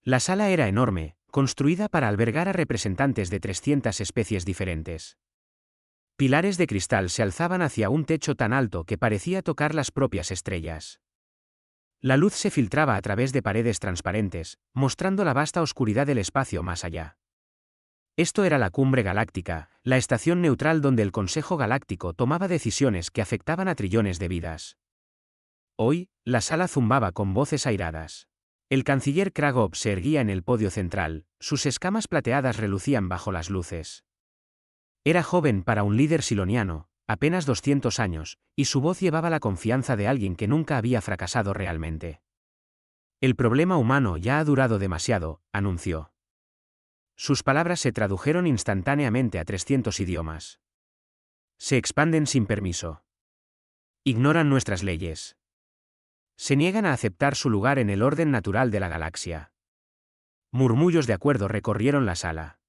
La sala era enorme, construida para albergar a representantes de 300 especies diferentes. Pilares de cristal se alzaban hacia un techo tan alto que parecía tocar las propias estrellas. La luz se filtraba a través de paredes transparentes, mostrando la vasta oscuridad del espacio más allá. Esto era la Cumbre Galáctica, la estación neutral donde el Consejo Galáctico tomaba decisiones que afectaban a trillones de vidas. Hoy, la sala zumbaba con voces airadas. El canciller Kragov se erguía en el podio central, sus escamas plateadas relucían bajo las luces. Era joven para un líder siloniano, apenas 200 años, y su voz llevaba la confianza de alguien que nunca había fracasado realmente. El problema humano ya ha durado demasiado, anunció. Sus palabras se tradujeron instantáneamente a 300 idiomas. Se expanden sin permiso. Ignoran nuestras leyes. Se niegan a aceptar su lugar en el orden natural de la galaxia. Murmullos de acuerdo recorrieron la sala.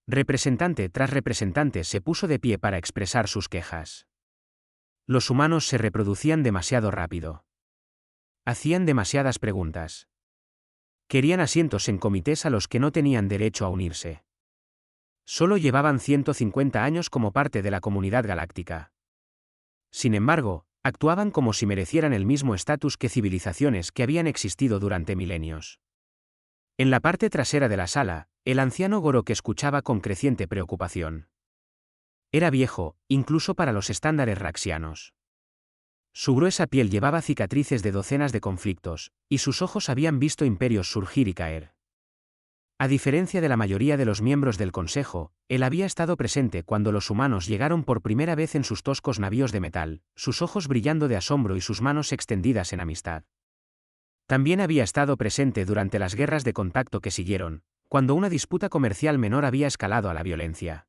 Representante tras representante se puso de pie para expresar sus quejas. Los humanos se reproducían demasiado rápido. Hacían demasiadas preguntas. Querían asientos en comités a los que no tenían derecho a unirse. Solo llevaban 150 años como parte de la comunidad galáctica. Sin embargo, actuaban como si merecieran el mismo estatus que civilizaciones que habían existido durante milenios. En la parte trasera de la sala, el anciano Gorok escuchaba con creciente preocupación. Era viejo, incluso para los estándares raxianos. Su gruesa piel llevaba cicatrices de docenas de conflictos, y sus ojos habían visto imperios surgir y caer. A diferencia de la mayoría de los miembros del Consejo, él había estado presente cuando los humanos llegaron por primera vez en sus toscos navíos de metal, sus ojos brillando de asombro y sus manos extendidas en amistad. También había estado presente durante las guerras de contacto que siguieron, cuando una disputa comercial menor había escalado a la violencia.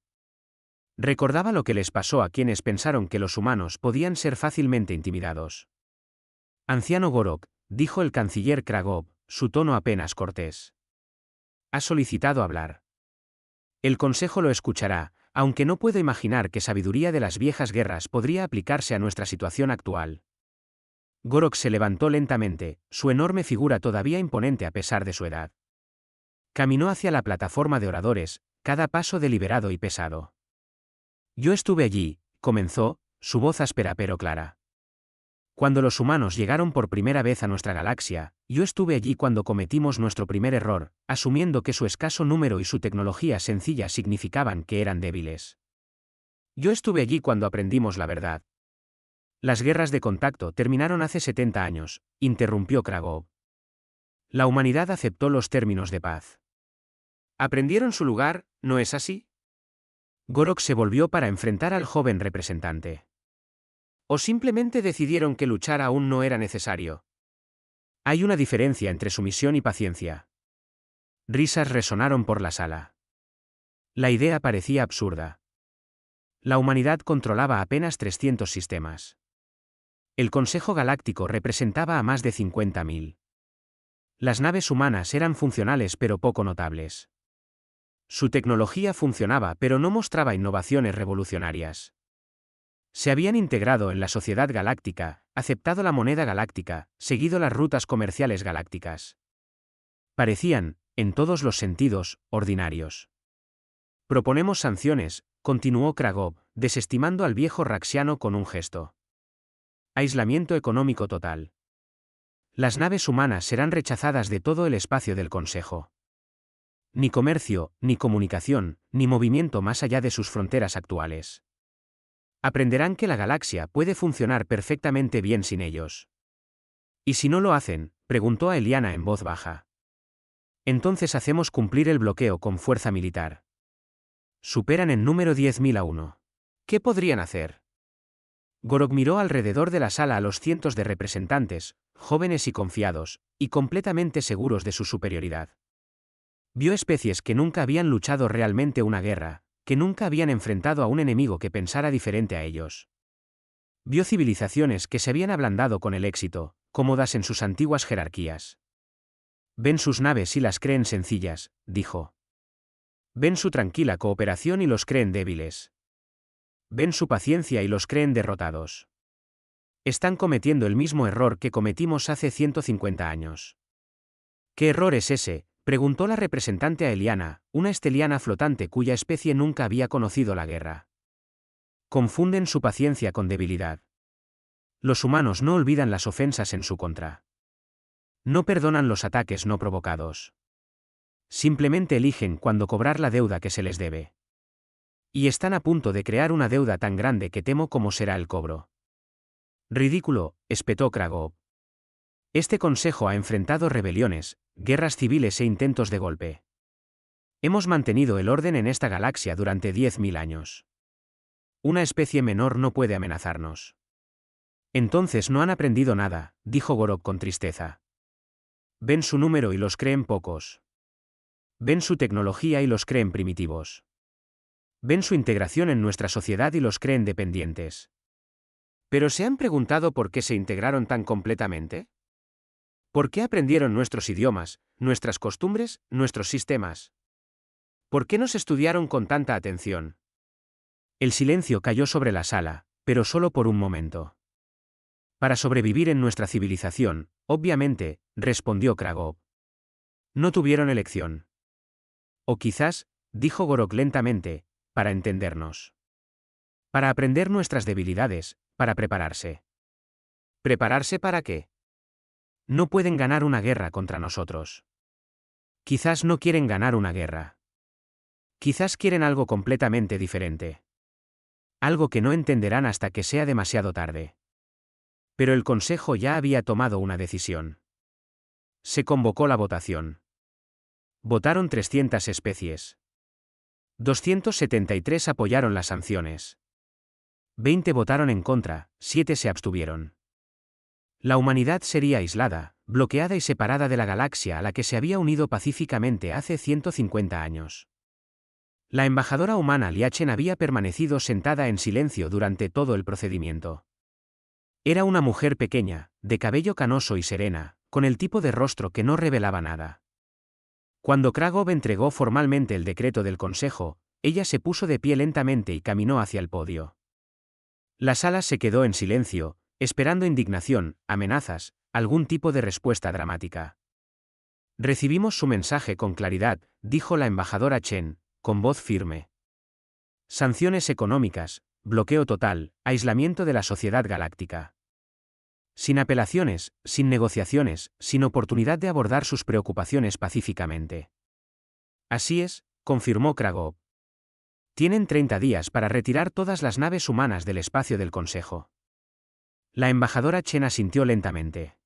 Recordaba lo que les pasó a quienes pensaron que los humanos podían ser fácilmente intimidados. Anciano Gorok, dijo el canciller Kragov, su tono apenas cortés. Ha solicitado hablar. El Consejo lo escuchará, aunque no puedo imaginar qué sabiduría de las viejas guerras podría aplicarse a nuestra situación actual. Gorok se levantó lentamente, su enorme figura todavía imponente a pesar de su edad. Caminó hacia la plataforma de oradores, cada paso deliberado y pesado. Yo estuve allí, comenzó, su voz áspera pero clara. Cuando los humanos llegaron por primera vez a nuestra galaxia, yo estuve allí cuando cometimos nuestro primer error, asumiendo que su escaso número y su tecnología sencilla significaban que eran débiles. Yo estuve allí cuando aprendimos la verdad. Las guerras de contacto terminaron hace 70 años, interrumpió Kragov. La humanidad aceptó los términos de paz. ¿Aprendieron su lugar, no es así? Gorok se volvió para enfrentar al joven representante. ¿O simplemente decidieron que luchar aún no era necesario? Hay una diferencia entre sumisión y paciencia. Risas resonaron por la sala. La idea parecía absurda. La humanidad controlaba apenas 300 sistemas. El Consejo Galáctico representaba a más de 50.000. Las naves humanas eran funcionales pero poco notables. Su tecnología funcionaba pero no mostraba innovaciones revolucionarias. Se habían integrado en la sociedad galáctica, aceptado la moneda galáctica, seguido las rutas comerciales galácticas. Parecían, en todos los sentidos, ordinarios. Proponemos sanciones, continuó Kragov, desestimando al viejo raxiano con un gesto. Aislamiento económico total. Las naves humanas serán rechazadas de todo el espacio del Consejo. Ni comercio, ni comunicación, ni movimiento más allá de sus fronteras actuales. Aprenderán que la galaxia puede funcionar perfectamente bien sin ellos. ¿Y si no lo hacen?, preguntó a Eliana en voz baja. Entonces hacemos cumplir el bloqueo con fuerza militar. Superan en número 10.000 a 1. ¿Qué podrían hacer? Gorok miró alrededor de la sala a los cientos de representantes, jóvenes y confiados, y completamente seguros de su superioridad. Vio especies que nunca habían luchado realmente una guerra, que nunca habían enfrentado a un enemigo que pensara diferente a ellos. Vio civilizaciones que se habían ablandado con el éxito, cómodas en sus antiguas jerarquías. Ven sus naves y las creen sencillas, dijo. Ven su tranquila cooperación y los creen débiles. Ven su paciencia y los creen derrotados. Están cometiendo el mismo error que cometimos hace 150 años. ¿Qué error es ese?, Preguntó la representante a Eliana, una esteliana flotante cuya especie nunca había conocido la guerra. Confunden su paciencia con debilidad. Los humanos no olvidan las ofensas en su contra. No perdonan los ataques no provocados. Simplemente eligen cuándo cobrar la deuda que se les debe. Y están a punto de crear una deuda tan grande que temo cómo será el cobro. Ridículo, espetó Kragov. Este consejo ha enfrentado rebeliones, guerras civiles e intentos de golpe. Hemos mantenido el orden en esta galaxia durante 10.000 años. Una especie menor no puede amenazarnos. Entonces no han aprendido nada, dijo Gorok con tristeza. Ven su número y los creen pocos. Ven su tecnología y los creen primitivos. Ven su integración en nuestra sociedad y los creen dependientes. ¿Pero se han preguntado por qué se integraron tan completamente? ¿Por qué aprendieron nuestros idiomas, nuestras costumbres, nuestros sistemas? ¿Por qué nos estudiaron con tanta atención? El silencio cayó sobre la sala, pero solo por un momento. Para sobrevivir en nuestra civilización, obviamente, respondió Kragov. No tuvieron elección. O quizás, dijo Gorok lentamente, para entendernos. Para aprender nuestras debilidades, para prepararse. ¿Prepararse para qué? No pueden ganar una guerra contra nosotros. Quizás no quieren ganar una guerra. Quizás quieren algo completamente diferente. Algo que no entenderán hasta que sea demasiado tarde. Pero el Consejo ya había tomado una decisión. Se convocó la votación. Votaron 300 especies. 273 apoyaron las sanciones. 20 votaron en contra, 7 se abstuvieron. La humanidad sería aislada, bloqueada y separada de la galaxia a la que se había unido pacíficamente hace 150 años. La embajadora humana Liachen había permanecido sentada en silencio durante todo el procedimiento. Era una mujer pequeña, de cabello canoso y serena, con el tipo de rostro que no revelaba nada. Cuando Kragov entregó formalmente el decreto del Consejo, ella se puso de pie lentamente y caminó hacia el podio. La sala se quedó en silencio, esperando indignación, amenazas, algún tipo de respuesta dramática. Recibimos su mensaje con claridad, dijo la embajadora Chen, con voz firme. Sanciones económicas, bloqueo total, aislamiento de la sociedad galáctica. Sin apelaciones, sin negociaciones, sin oportunidad de abordar sus preocupaciones pacíficamente. Así es, confirmó Kragov. Tienen 30 días para retirar todas las naves humanas del espacio del Consejo. La embajadora Chen asintió lentamente.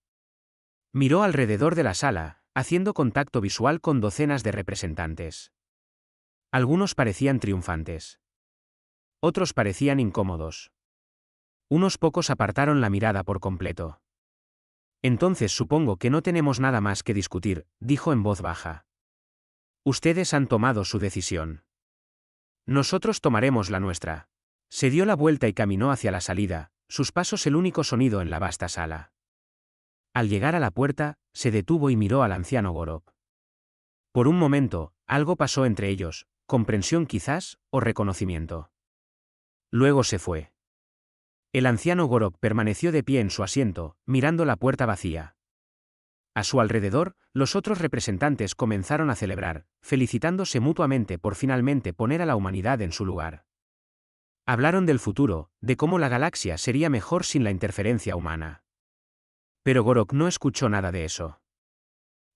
Miró alrededor de la sala, haciendo contacto visual con docenas de representantes. Algunos parecían triunfantes. Otros parecían incómodos. Unos pocos apartaron la mirada por completo. Entonces supongo que no tenemos nada más que discutir, dijo en voz baja. Ustedes han tomado su decisión. Nosotros tomaremos la nuestra. Se dio la vuelta y caminó hacia la salida, sus pasos el único sonido en la vasta sala. Al llegar a la puerta, se detuvo y miró al anciano Gorok. Por un momento, algo pasó entre ellos, comprensión quizás, o reconocimiento. Luego se fue. El anciano Gorok permaneció de pie en su asiento, mirando la puerta vacía. A su alrededor, los otros representantes comenzaron a celebrar, felicitándose mutuamente por finalmente poner a la humanidad en su lugar. Hablaron del futuro, de cómo la galaxia sería mejor sin la interferencia humana. Pero Gorok no escuchó nada de eso.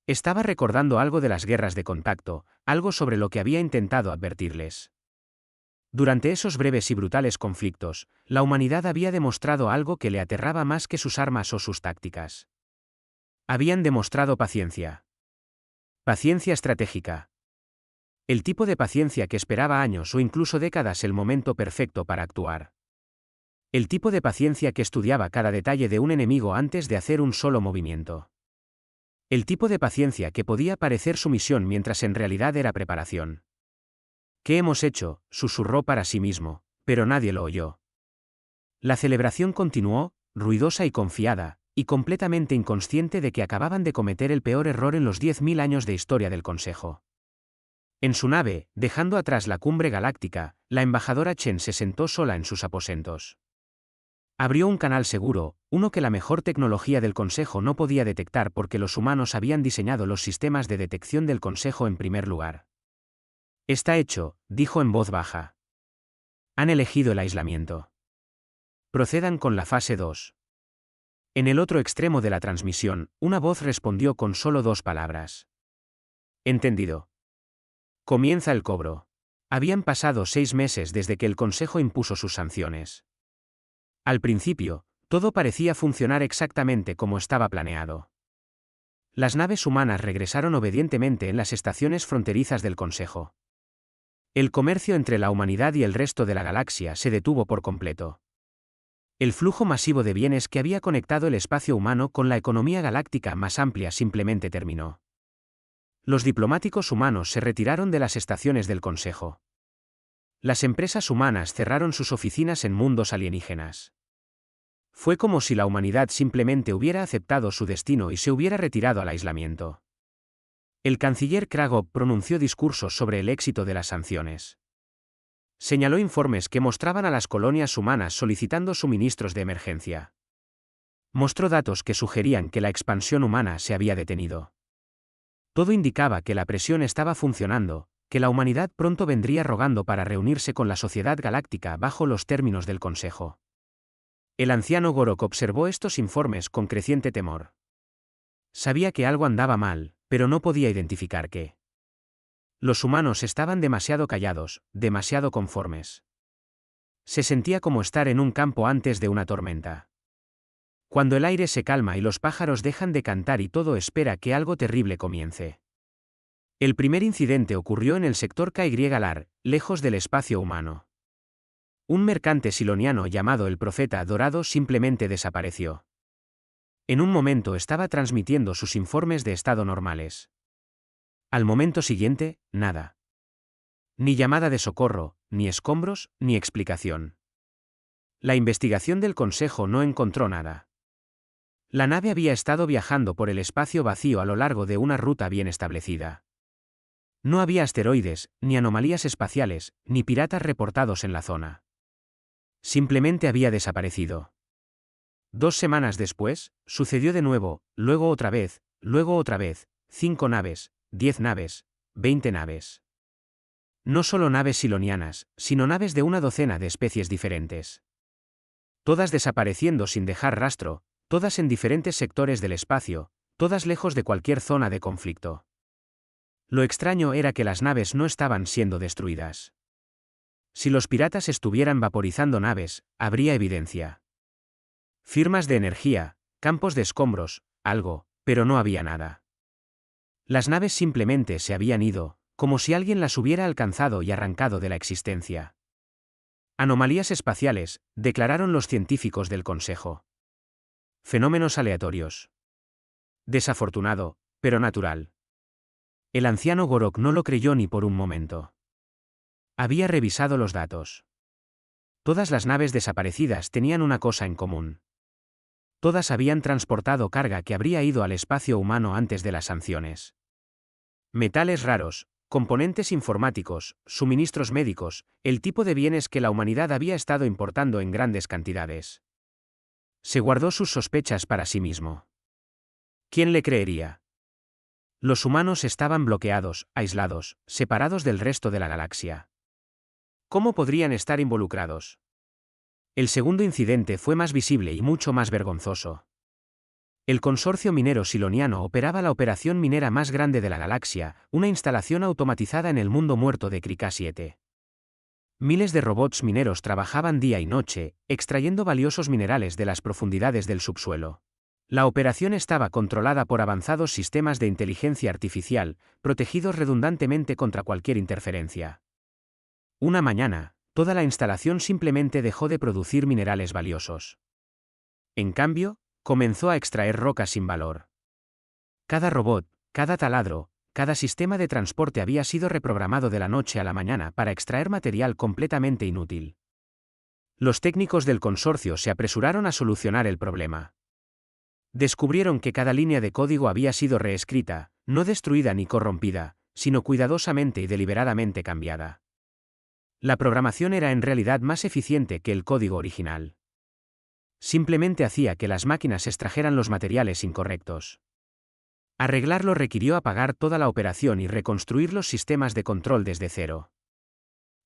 Estaba recordando algo de las guerras de contacto, algo sobre lo que había intentado advertirles. Durante esos breves y brutales conflictos, la humanidad había demostrado algo que le aterraba más que sus armas o sus tácticas. Habían demostrado paciencia. Paciencia estratégica. El tipo de paciencia que esperaba años o incluso décadas el momento perfecto para actuar. El tipo de paciencia que estudiaba cada detalle de un enemigo antes de hacer un solo movimiento. El tipo de paciencia que podía parecer sumisión mientras en realidad era preparación. ¿Qué hemos hecho?, susurró para sí mismo, pero nadie lo oyó. La celebración continuó, ruidosa y confiada, y completamente inconsciente de que acababan de cometer el peor error en los 10.000 años de historia del Consejo. En su nave, dejando atrás la cumbre galáctica, la embajadora Chen se sentó sola en sus aposentos. Abrió un canal seguro, uno que la mejor tecnología del Consejo no podía detectar porque los humanos habían diseñado los sistemas de detección del Consejo en primer lugar. Está hecho, dijo en voz baja. Han elegido el aislamiento. Procedan con la fase 2. En el otro extremo de la transmisión, una voz respondió con solo 2 palabras. Entendido. Comienza el cobro. Habían pasado 6 meses desde que el Consejo impuso sus sanciones. Al principio, todo parecía funcionar exactamente como estaba planeado. Las naves humanas regresaron obedientemente en las estaciones fronterizas del Consejo. El comercio entre la humanidad y el resto de la galaxia se detuvo por completo. El flujo masivo de bienes que había conectado el espacio humano con la economía galáctica más amplia simplemente terminó. Los diplomáticos humanos se retiraron de las estaciones del Consejo. Las empresas humanas cerraron sus oficinas en mundos alienígenas. Fue como si la humanidad simplemente hubiera aceptado su destino y se hubiera retirado al aislamiento. El canciller Kragov pronunció discursos sobre el éxito de las sanciones. Señaló informes que mostraban a las colonias humanas solicitando suministros de emergencia. Mostró datos que sugerían que la expansión humana se había detenido. Todo indicaba que la presión estaba funcionando, que la humanidad pronto vendría rogando para reunirse con la sociedad galáctica bajo los términos del Consejo. El anciano Gorok observó estos informes con creciente temor. Sabía que algo andaba mal, pero no podía identificar qué. Los humanos estaban demasiado callados, demasiado conformes. Se sentía como estar en un campo antes de una tormenta. Cuando el aire se calma y los pájaros dejan de cantar y todo espera que algo terrible comience. El primer incidente ocurrió en el sector KY-LAR, lejos del espacio humano. Un mercante siloniano llamado el Profeta Dorado simplemente desapareció. En un momento estaba transmitiendo sus informes de estado normales. Al momento siguiente, nada. Ni llamada de socorro, ni escombros, ni explicación. La investigación del Consejo no encontró nada. La nave había estado viajando por el espacio vacío a lo largo de una ruta bien establecida. No había asteroides, ni anomalías espaciales, ni piratas reportados en la zona. Simplemente había desaparecido. 2 semanas después, sucedió de nuevo, luego otra vez, 5 naves, 10 naves, 20 naves. No solo naves silonianas, sino naves de una docena de especies diferentes. Todas desapareciendo sin dejar rastro, todas en diferentes sectores del espacio, todas lejos de cualquier zona de conflicto. Lo extraño era que las naves no estaban siendo destruidas. Si los piratas estuvieran vaporizando naves, habría evidencia. Firmas de energía, campos de escombros, algo, pero no había nada. Las naves simplemente se habían ido, como si alguien las hubiera alcanzado y arrancado de la existencia. Anomalías espaciales, declararon los científicos del Consejo. Fenómenos aleatorios. Desafortunado, pero natural. El anciano Gorok no lo creyó ni por un momento. Había revisado los datos. Todas las naves desaparecidas tenían una cosa en común. Todas habían transportado carga que habría ido al espacio humano antes de las sanciones. Metales raros, componentes informáticos, suministros médicos, el tipo de bienes que la humanidad había estado importando en grandes cantidades. Se guardó sus sospechas para sí mismo. ¿Quién le creería? Los humanos estaban bloqueados, aislados, separados del resto de la galaxia. ¿Cómo podrían estar involucrados? El segundo incidente fue más visible y mucho más vergonzoso. El consorcio minero siloniano operaba la operación minera más grande de la galaxia, una instalación automatizada en el mundo muerto de Krika 7. Miles de robots mineros trabajaban día y noche, extrayendo valiosos minerales de las profundidades del subsuelo. La operación estaba controlada por avanzados sistemas de inteligencia artificial, protegidos redundantemente contra cualquier interferencia. Una mañana, toda la instalación simplemente dejó de producir minerales valiosos. En cambio, comenzó a extraer rocas sin valor. Cada robot, cada taladro, cada sistema de transporte había sido reprogramado de la noche a la mañana para extraer material completamente inútil. Los técnicos del consorcio se apresuraron a solucionar el problema. Descubrieron que cada línea de código había sido reescrita, no destruida ni corrompida, sino cuidadosamente y deliberadamente cambiada. La programación era en realidad más eficiente que el código original. Simplemente hacía que las máquinas extrajeran los materiales incorrectos. Arreglarlo requirió apagar toda la operación y reconstruir los sistemas de control desde cero.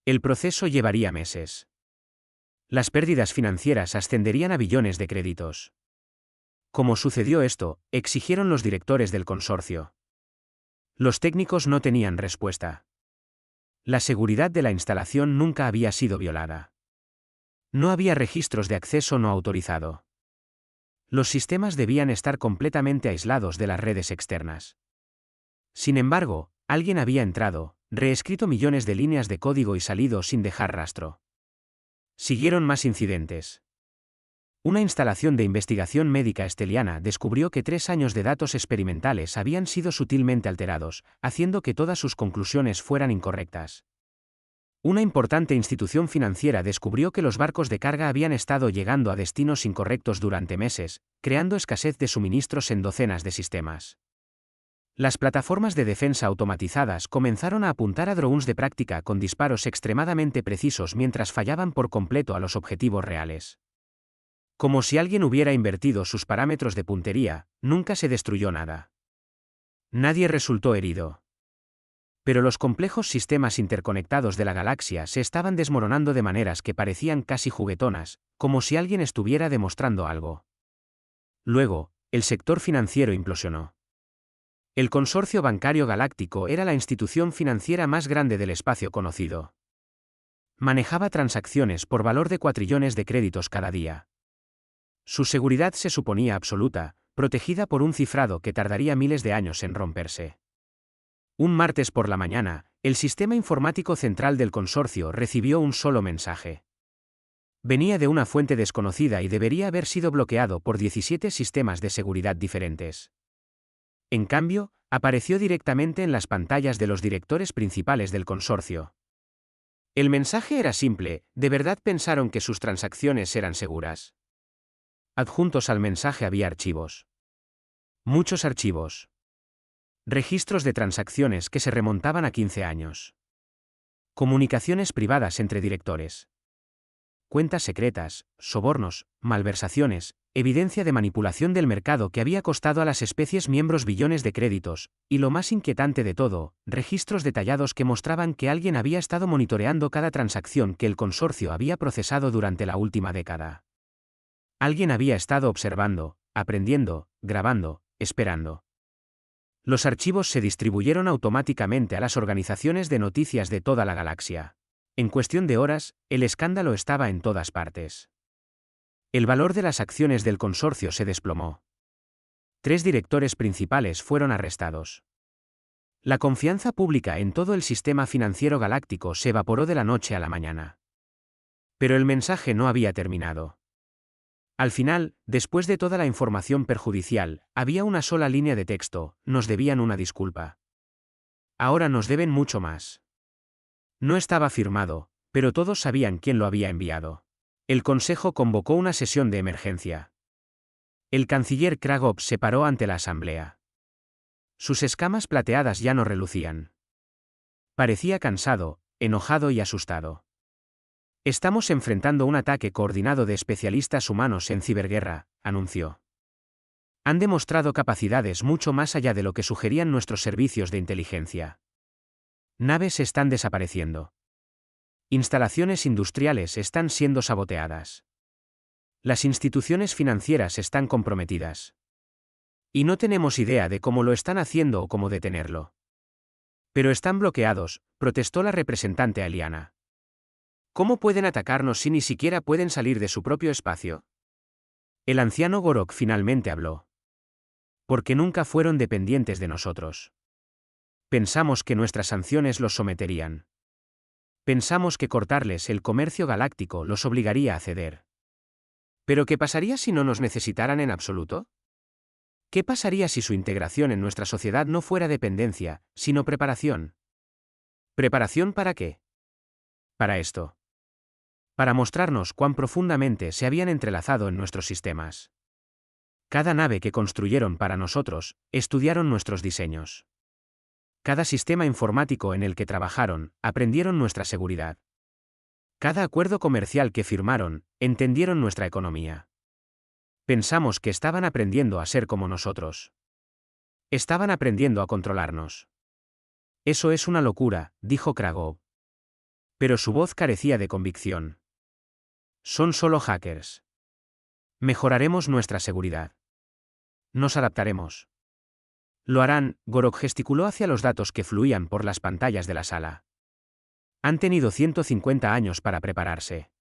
El proceso llevaría meses. Las pérdidas financieras ascenderían a billones de créditos. Como sucedió esto, exigieron los directores del consorcio. Los técnicos no tenían respuesta. La seguridad de la instalación nunca había sido violada. No había registros de acceso no autorizado. Los sistemas debían estar completamente aislados de las redes externas. Sin embargo, alguien había entrado, reescrito millones de líneas de código y salido sin dejar rastro. Siguieron más incidentes. Una instalación de investigación médica esteliana descubrió que 3 años de datos experimentales habían sido sutilmente alterados, haciendo que todas sus conclusiones fueran incorrectas. Una importante institución financiera descubrió que los barcos de carga habían estado llegando a destinos incorrectos durante meses, creando escasez de suministros en docenas de sistemas. Las plataformas de defensa automatizadas comenzaron a apuntar a drones de práctica con disparos extremadamente precisos mientras fallaban por completo a los objetivos reales. Como si alguien hubiera invertido sus parámetros de puntería, nunca se destruyó nada. Nadie resultó herido. Pero los complejos sistemas interconectados de la galaxia se estaban desmoronando de maneras que parecían casi juguetonas, como si alguien estuviera demostrando algo. Luego, el sector financiero implosionó. El Consorcio Bancario Galáctico era la institución financiera más grande del espacio conocido. Manejaba transacciones por valor de cuatrillones de créditos cada día. Su seguridad se suponía absoluta, protegida por un cifrado que tardaría miles de años en romperse. Un martes por la mañana, el sistema informático central del consorcio recibió un solo mensaje. Venía de una fuente desconocida y debería haber sido bloqueado por 17 sistemas de seguridad diferentes. En cambio, apareció directamente en las pantallas de los directores principales del consorcio. El mensaje era simple: ¿de verdad pensaron que sus transacciones eran seguras? Adjuntos al mensaje había archivos. Muchos archivos. Registros de transacciones que se remontaban a 15 años. Comunicaciones privadas entre directores. Cuentas secretas, sobornos, malversaciones, evidencia de manipulación del mercado que había costado a las especies miembros billones de créditos, y lo más inquietante de todo, registros detallados que mostraban que alguien había estado monitoreando cada transacción que el consorcio había procesado durante la última década. Alguien había estado observando, aprendiendo, grabando, esperando. Los archivos se distribuyeron automáticamente a las organizaciones de noticias de toda la galaxia. En cuestión de horas, el escándalo estaba en todas partes. El valor de las acciones del consorcio se desplomó. 3 directores principales fueron arrestados. La confianza pública en todo el sistema financiero galáctico se evaporó de la noche a la mañana. Pero el mensaje no había terminado. Al final, después de toda la información perjudicial, había una sola línea de texto: nos debían una disculpa. Ahora nos deben mucho más. No estaba firmado, pero todos sabían quién lo había enviado. El consejo convocó una sesión de emergencia. El canciller Kragov se paró ante la asamblea. Sus escamas plateadas ya no relucían. Parecía cansado, enojado y asustado. Estamos enfrentando un ataque coordinado de especialistas humanos en ciberguerra, anunció. Han demostrado capacidades mucho más allá de lo que sugerían nuestros servicios de inteligencia. Naves están desapareciendo. Instalaciones industriales están siendo saboteadas. Las instituciones financieras están comprometidas. Y no tenemos idea de cómo lo están haciendo o cómo detenerlo. Pero están bloqueados, protestó la representante Eliana. ¿Cómo pueden atacarnos si ni siquiera pueden salir de su propio espacio? El anciano Gorok finalmente habló. Porque nunca fueron dependientes de nosotros. Pensamos que nuestras sanciones los someterían. Pensamos que cortarles el comercio galáctico los obligaría a ceder. ¿Pero qué pasaría si no nos necesitaran en absoluto? ¿Qué pasaría si su integración en nuestra sociedad no fuera dependencia, sino preparación? ¿Preparación para qué? Para esto. Para mostrarnos cuán profundamente se habían entrelazado en nuestros sistemas. Cada nave que construyeron para nosotros, estudiaron nuestros diseños. Cada sistema informático en el que trabajaron, aprendieron nuestra seguridad. Cada acuerdo comercial que firmaron, entendieron nuestra economía. Pensamos que estaban aprendiendo a ser como nosotros. Estaban aprendiendo a controlarnos. Eso es una locura, dijo Kragov. Pero su voz carecía de convicción. Son solo hackers. Mejoraremos nuestra seguridad. Nos adaptaremos. Lo harán, Gorok gesticuló hacia los datos que fluían por las pantallas de la sala. Han tenido 150 años para prepararse.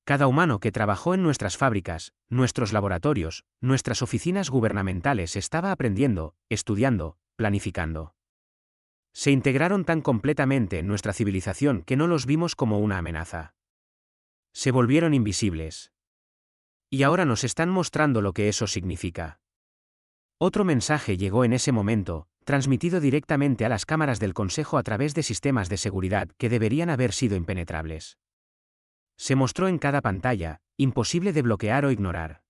Cada humano que trabajó en nuestras fábricas, nuestros laboratorios, nuestras oficinas gubernamentales estaba aprendiendo, estudiando, planificando. Se integraron tan completamente en nuestra civilización que no los vimos como una amenaza. Se volvieron invisibles. Y ahora nos están mostrando lo que eso significa. Otro mensaje llegó en ese momento, transmitido directamente a las cámaras del Consejo a través de sistemas de seguridad que deberían haber sido impenetrables. Se mostró en cada pantalla, imposible de bloquear o ignorar.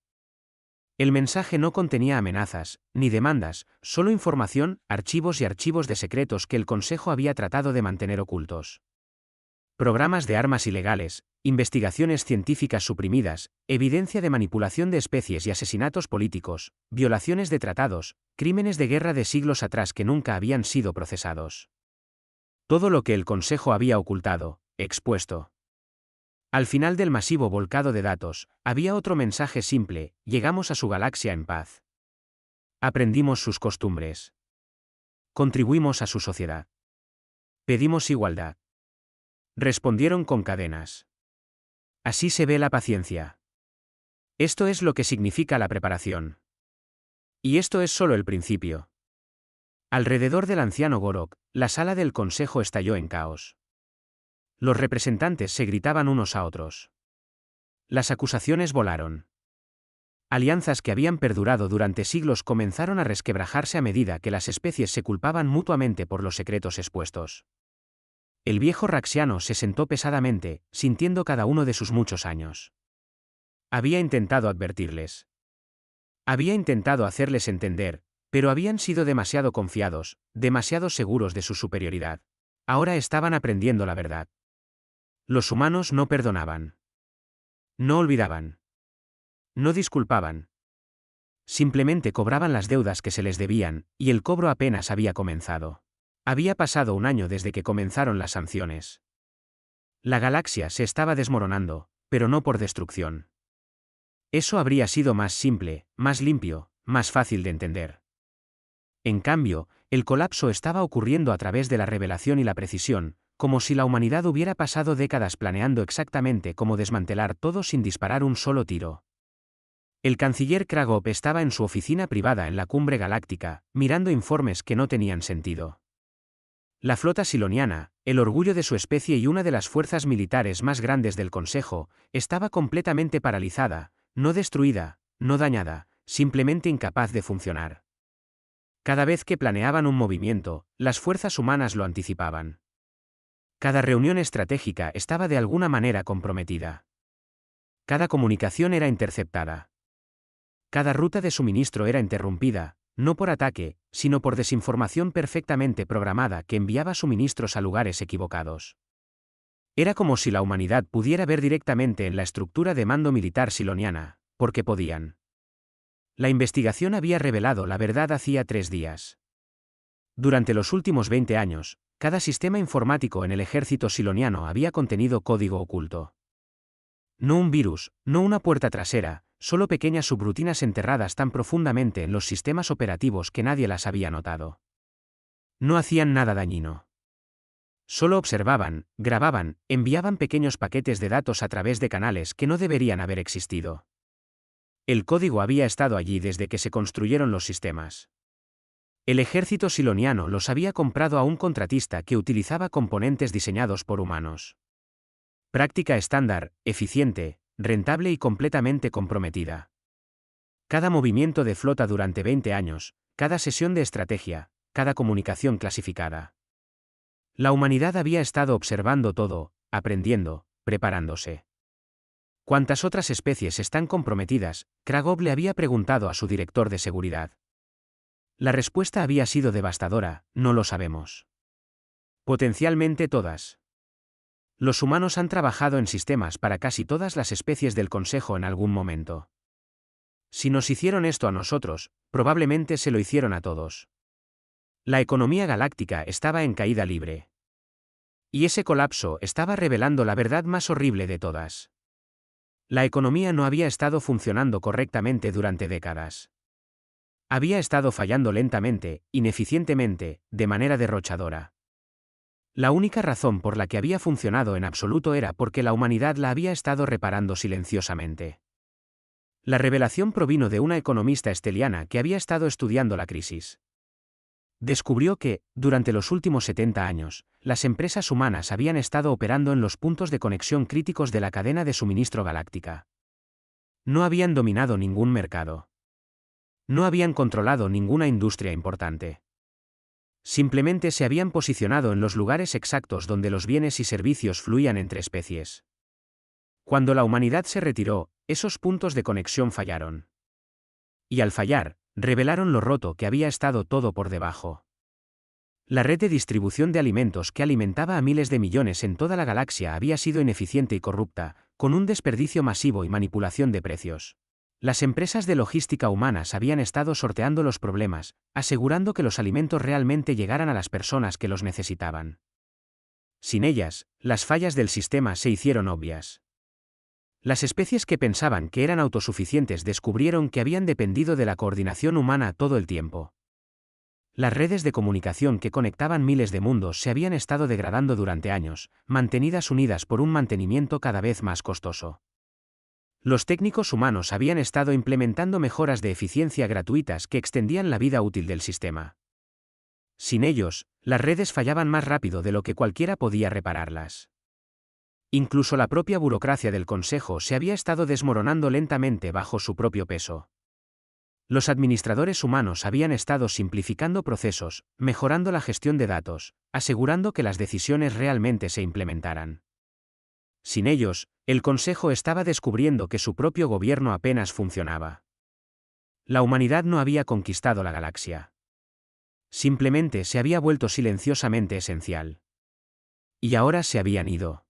El mensaje no contenía amenazas, ni demandas, solo información, archivos y archivos de secretos que el Consejo había tratado de mantener ocultos. Programas de armas ilegales, investigaciones científicas suprimidas, evidencia de manipulación de especies y asesinatos políticos, violaciones de tratados, crímenes de guerra de siglos atrás que nunca habían sido procesados. Todo lo que el Consejo había ocultado, expuesto. Al final del masivo volcado de datos, había otro mensaje simple: llegamos a su galaxia en paz. Aprendimos sus costumbres. Contribuimos a su sociedad. Pedimos igualdad. Respondieron con cadenas. Así se ve la paciencia. Esto es lo que significa la preparación. Y esto es solo el principio. Alrededor del anciano Gorok, la sala del consejo estalló en caos. Los representantes se gritaban unos a otros. Las acusaciones volaron. Alianzas que habían perdurado durante siglos comenzaron a resquebrajarse a medida que las especies se culpaban mutuamente por los secretos expuestos. El viejo Raxiano se sentó pesadamente, sintiendo cada uno de sus muchos años. Había intentado advertirles. Había intentado hacerles entender, pero habían sido demasiado confiados, demasiado seguros de su superioridad. Ahora estaban aprendiendo la verdad. Los humanos no perdonaban. No olvidaban. No disculpaban. Simplemente cobraban las deudas que se les debían, y el cobro apenas había comenzado. Había pasado un año desde que comenzaron las sanciones. La galaxia se estaba desmoronando, pero no por destrucción. Eso habría sido más simple, más limpio, más fácil de entender. En cambio, el colapso estaba ocurriendo a través de la revelación y la precisión, como si la humanidad hubiera pasado décadas planeando exactamente cómo desmantelar todo sin disparar un solo tiro. El canciller Kragov estaba en su oficina privada en la cumbre galáctica, mirando informes que no tenían sentido. La flota siloniana, el orgullo de su especie y una de las fuerzas militares más grandes del Consejo, estaba completamente paralizada, no destruida, no dañada, simplemente incapaz de funcionar. Cada vez que planeaban un movimiento, las fuerzas humanas lo anticipaban. Cada reunión estratégica estaba de alguna manera comprometida. Cada comunicación era interceptada. Cada ruta de suministro era interrumpida, no por ataque, sino por desinformación perfectamente programada que enviaba suministros a lugares equivocados. Era como si la humanidad pudiera ver directamente en la estructura de mando militar siloniana, porque podían. La investigación había revelado la verdad hacía 3 días. Durante los últimos 20 años, cada sistema informático en el ejército siloniano había contenido código oculto. No un virus, no una puerta trasera, solo pequeñas subrutinas enterradas tan profundamente en los sistemas operativos que nadie las había notado. No hacían nada dañino. Solo observaban, grababan, enviaban pequeños paquetes de datos a través de canales que no deberían haber existido. El código había estado allí desde que se construyeron los sistemas. El ejército siloniano los había comprado a un contratista que utilizaba componentes diseñados por humanos. Práctica estándar, eficiente, rentable y completamente comprometida. Cada movimiento de flota durante 20 años, cada sesión de estrategia, cada comunicación clasificada. La humanidad había estado observando todo, aprendiendo, preparándose. ¿Cuántas otras especies están comprometidas?, Kragov le había preguntado a su director de seguridad. La respuesta había sido devastadora: no lo sabemos. Potencialmente todas. Los humanos han trabajado en sistemas para casi todas las especies del Consejo en algún momento. Si nos hicieron esto a nosotros, probablemente se lo hicieron a todos. La economía galáctica estaba en caída libre. Y ese colapso estaba revelando la verdad más horrible de todas. La economía no había estado funcionando correctamente durante décadas. Había estado fallando lentamente, ineficientemente, de manera derrochadora. La única razón por la que había funcionado en absoluto era porque la humanidad la había estado reparando silenciosamente. La revelación provino de una economista esteliana que había estado estudiando la crisis. Descubrió que, durante los últimos 70 años, las empresas humanas habían estado operando en los puntos de conexión críticos de la cadena de suministro galáctica. No habían dominado ningún mercado. No habían controlado ninguna industria importante. Simplemente se habían posicionado en los lugares exactos donde los bienes y servicios fluían entre especies. Cuando la humanidad se retiró, esos puntos de conexión fallaron. Y al fallar, revelaron lo roto que había estado todo por debajo. La red de distribución de alimentos que alimentaba a miles de millones en toda la galaxia había sido ineficiente y corrupta, con un desperdicio masivo y manipulación de precios. Las empresas de logística humanas habían estado sorteando los problemas, asegurando que los alimentos realmente llegaran a las personas que los necesitaban. Sin ellas, las fallas del sistema se hicieron obvias. Las especies que pensaban que eran autosuficientes descubrieron que habían dependido de la coordinación humana todo el tiempo. Las redes de comunicación que conectaban miles de mundos se habían estado degradando durante años, mantenidas unidas por un mantenimiento cada vez más costoso. Los técnicos humanos habían estado implementando mejoras de eficiencia gratuitas que extendían la vida útil del sistema. Sin ellos, las redes fallaban más rápido de lo que cualquiera podía repararlas. Incluso la propia burocracia del Consejo se había estado desmoronando lentamente bajo su propio peso. Los administradores humanos habían estado simplificando procesos, mejorando la gestión de datos, asegurando que las decisiones realmente se implementaran. Sin ellos, el Consejo estaba descubriendo que su propio gobierno apenas funcionaba. La humanidad no había conquistado la galaxia. Simplemente se había vuelto silenciosamente esencial. Y ahora se habían ido.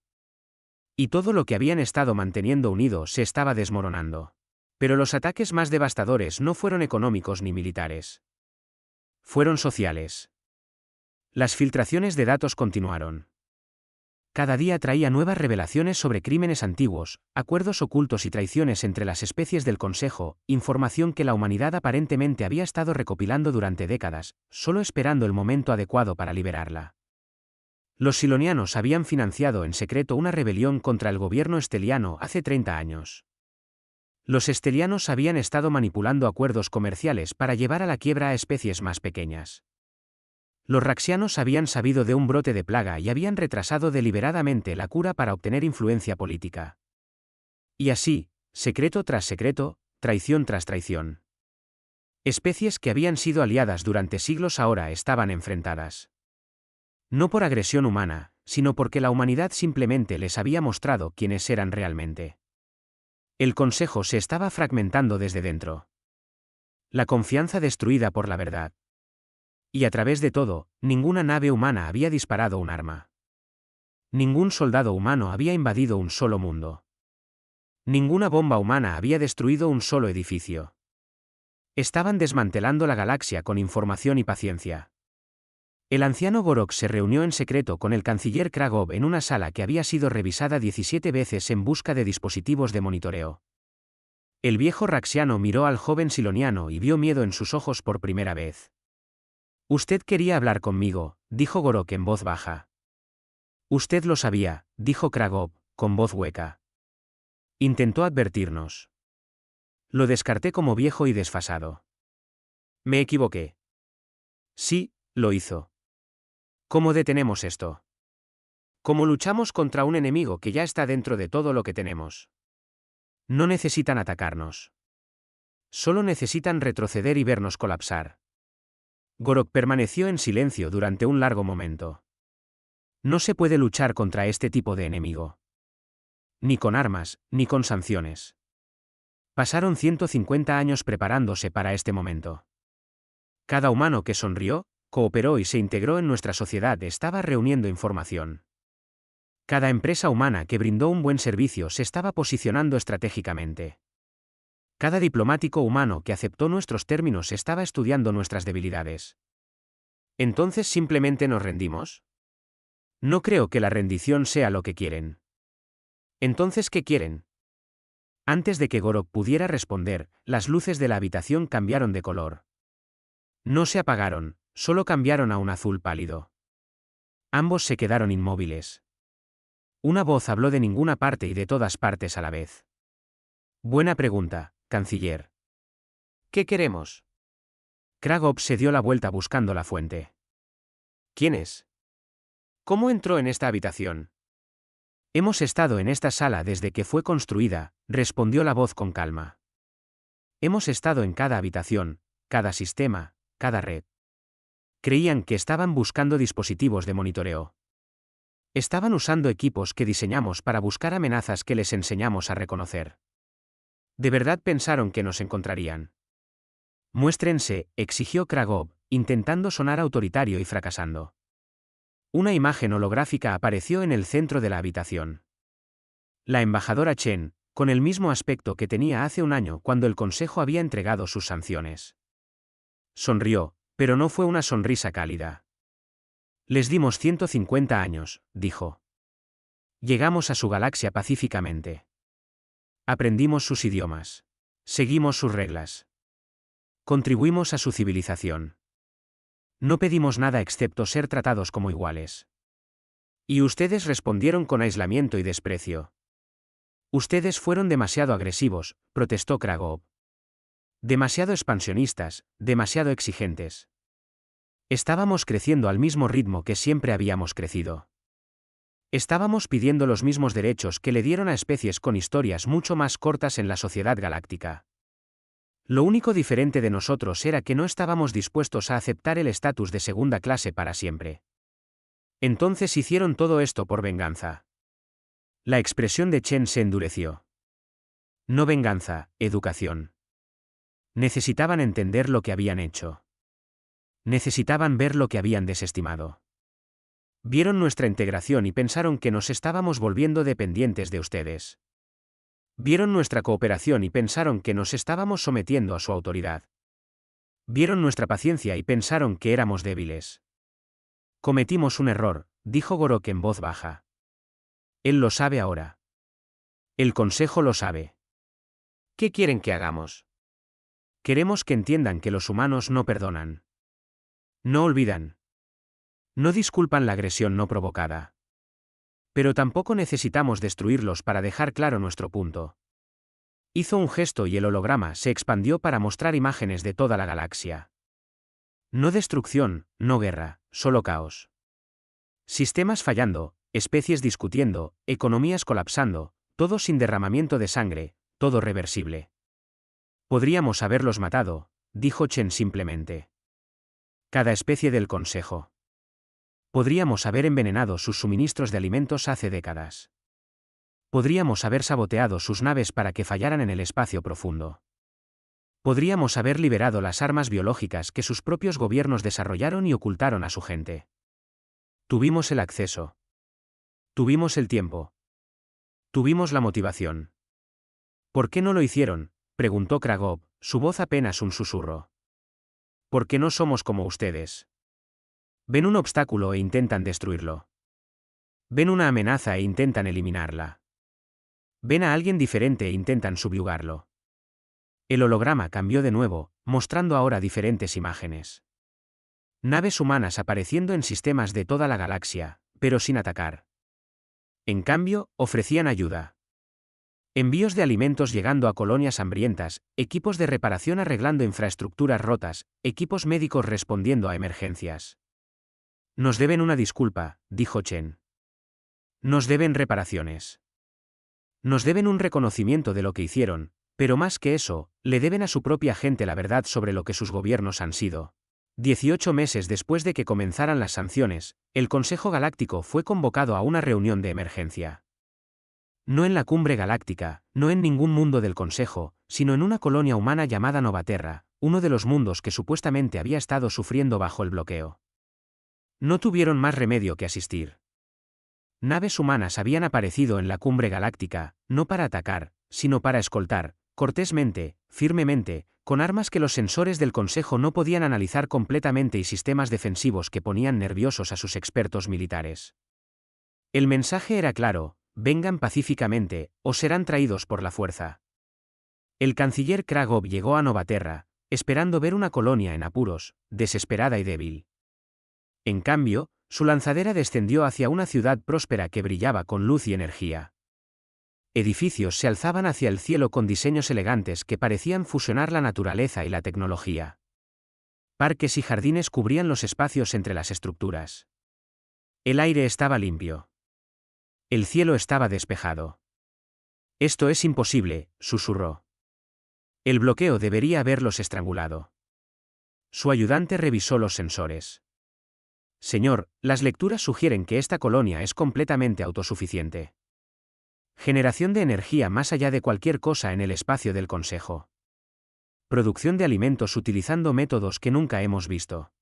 Y todo lo que habían estado manteniendo unido se estaba desmoronando. Pero los ataques más devastadores no fueron económicos ni militares. Fueron sociales. Las filtraciones de datos continuaron. Cada día traía nuevas revelaciones sobre crímenes antiguos, acuerdos ocultos y traiciones entre las especies del Consejo, información que la humanidad aparentemente había estado recopilando durante décadas, solo esperando el momento adecuado para liberarla. Los silonianos habían financiado en secreto una rebelión contra el gobierno esteliano hace 30 años. Los estelianos habían estado manipulando acuerdos comerciales para llevar a la quiebra a especies más pequeñas. Los raxianos habían sabido de un brote de plaga y habían retrasado deliberadamente la cura para obtener influencia política. Y así, secreto tras secreto, traición tras traición. Especies que habían sido aliadas durante siglos ahora estaban enfrentadas. No por agresión humana, sino porque la humanidad simplemente les había mostrado quiénes eran realmente. El Consejo se estaba fragmentando desde dentro. La confianza destruida por la verdad. Y a través de todo, ninguna nave humana había disparado un arma. Ningún soldado humano había invadido un solo mundo. Ninguna bomba humana había destruido un solo edificio. Estaban desmantelando la galaxia con información y paciencia. El anciano Gorok se reunió en secreto con el canciller Kragov en una sala que había sido revisada 17 veces en busca de dispositivos de monitoreo. El viejo raxiano miró al joven siloniano y vio miedo en sus ojos por primera vez. «Usted quería hablar conmigo», dijo Gorok en voz baja. «Usted lo sabía», dijo Kragov, con voz hueca. «Intentó advertirnos. Lo descarté como viejo y desfasado. Me equivoqué». «Sí, lo hizo». «¿Cómo detenemos esto? ¿Cómo luchamos contra un enemigo que ya está dentro de todo lo que tenemos? No necesitan atacarnos. Solo necesitan retroceder y vernos colapsar». Gorok permaneció en silencio durante un largo momento. No se puede luchar contra este tipo de enemigo. Ni con armas, ni con sanciones. Pasaron 150 años preparándose para este momento. Cada humano que sonrió, cooperó y se integró en nuestra sociedad estaba reuniendo información. Cada empresa humana que brindó un buen servicio se estaba posicionando estratégicamente. Cada diplomático humano que aceptó nuestros términos estaba estudiando nuestras debilidades. ¿Entonces simplemente nos rendimos? No creo que la rendición sea lo que quieren. ¿Entonces qué quieren? Antes de que Gorok pudiera responder, las luces de la habitación cambiaron de color. No se apagaron, solo cambiaron a un azul pálido. Ambos se quedaron inmóviles. Una voz habló de ninguna parte y de todas partes a la vez. Buena pregunta, canciller. ¿Qué queremos? Kragov se dio la vuelta buscando la fuente. ¿Quién es? ¿Cómo entró en esta habitación? Hemos estado en esta sala desde que fue construida, respondió la voz con calma. Hemos estado en cada habitación, cada sistema, cada red. Creían que estaban buscando dispositivos de monitoreo. Estaban usando equipos que diseñamos para buscar amenazas que les enseñamos a reconocer. ¿De verdad pensaron que nos encontrarían? Muéstrense, exigió Kragov, intentando sonar autoritario y fracasando. Una imagen holográfica apareció en el centro de la habitación. La embajadora Chen, con el mismo aspecto que tenía hace un año cuando el Consejo había entregado sus sanciones. Sonrió, pero no fue una sonrisa cálida. Les dimos 150 años, dijo. Llegamos a su galaxia pacíficamente. Aprendimos sus idiomas. Seguimos sus reglas. Contribuimos a su civilización. No pedimos nada excepto ser tratados como iguales. Y ustedes respondieron con aislamiento y desprecio. Ustedes fueron demasiado agresivos, protestó Kragov. Demasiado expansionistas, demasiado exigentes. Estábamos creciendo al mismo ritmo que siempre habíamos crecido. Estábamos pidiendo los mismos derechos que le dieron a especies con historias mucho más cortas en la sociedad galáctica. Lo único diferente de nosotros era que no estábamos dispuestos a aceptar el estatus de segunda clase para siempre. Entonces hicieron todo esto por venganza. La expresión de Chen se endureció. No venganza, educación. Necesitaban entender lo que habían hecho. Necesitaban ver lo que habían desestimado. Vieron nuestra integración y pensaron que nos estábamos volviendo dependientes de ustedes. Vieron nuestra cooperación y pensaron que nos estábamos sometiendo a su autoridad. Vieron nuestra paciencia y pensaron que éramos débiles. Cometimos un error, dijo Gorok en voz baja. Él lo sabe ahora. El Consejo lo sabe. ¿Qué quieren que hagamos? Queremos que entiendan que los humanos no perdonan. No olvidan. No disculpan la agresión no provocada. Pero tampoco necesitamos destruirlos para dejar claro nuestro punto. Hizo un gesto y el holograma se expandió para mostrar imágenes de toda la galaxia. No destrucción, no guerra, solo caos. Sistemas fallando, especies discutiendo, economías colapsando, todo sin derramamiento de sangre, todo reversible. Podríamos haberlos matado, dijo Chen simplemente. Cada especie del Consejo. Podríamos haber envenenado sus suministros de alimentos hace décadas. Podríamos haber saboteado sus naves para que fallaran en el espacio profundo. Podríamos haber liberado las armas biológicas que sus propios gobiernos desarrollaron y ocultaron a su gente. Tuvimos el acceso. Tuvimos el tiempo. Tuvimos la motivación. ¿Por qué no lo hicieron?, preguntó Kragov, su voz apenas un susurro. Porque no somos como ustedes. Ven un obstáculo e intentan destruirlo. Ven una amenaza e intentan eliminarla. Ven a alguien diferente e intentan subyugarlo. El holograma cambió de nuevo, mostrando ahora diferentes imágenes. Naves humanas apareciendo en sistemas de toda la galaxia, pero sin atacar. En cambio, ofrecían ayuda. Envíos de alimentos llegando a colonias hambrientas, equipos de reparación arreglando infraestructuras rotas, equipos médicos respondiendo a emergencias. Nos deben una disculpa, dijo Chen. Nos deben reparaciones. Nos deben un reconocimiento de lo que hicieron, pero más que eso, le deben a su propia gente la verdad sobre lo que sus gobiernos han sido. 18 meses después de que comenzaran las sanciones, el Consejo Galáctico fue convocado a una reunión de emergencia. No en la cumbre galáctica, no en ningún mundo del Consejo, sino en una colonia humana llamada Novaterra, uno de los mundos que supuestamente había estado sufriendo bajo el bloqueo. No tuvieron más remedio que asistir. Naves humanas habían aparecido en la cumbre galáctica, no para atacar, sino para escoltar, cortésmente, firmemente, con armas que los sensores del Consejo no podían analizar completamente y sistemas defensivos que ponían nerviosos a sus expertos militares. El mensaje era claro: vengan pacíficamente, o serán traídos por la fuerza. El canciller Kragov llegó a Novaterra, esperando ver una colonia en apuros, desesperada y débil. En cambio, su lanzadera descendió hacia una ciudad próspera que brillaba con luz y energía. Edificios se alzaban hacia el cielo con diseños elegantes que parecían fusionar la naturaleza y la tecnología. Parques y jardines cubrían los espacios entre las estructuras. El aire estaba limpio. El cielo estaba despejado. «Esto es imposible», susurró. El bloqueo debería haberlos estrangulado. Su ayudante revisó los sensores. «Señor, las lecturas sugieren que esta colonia es completamente autosuficiente. Generación de energía más allá de cualquier cosa en el espacio del Consejo. Producción de alimentos utilizando métodos que nunca hemos visto.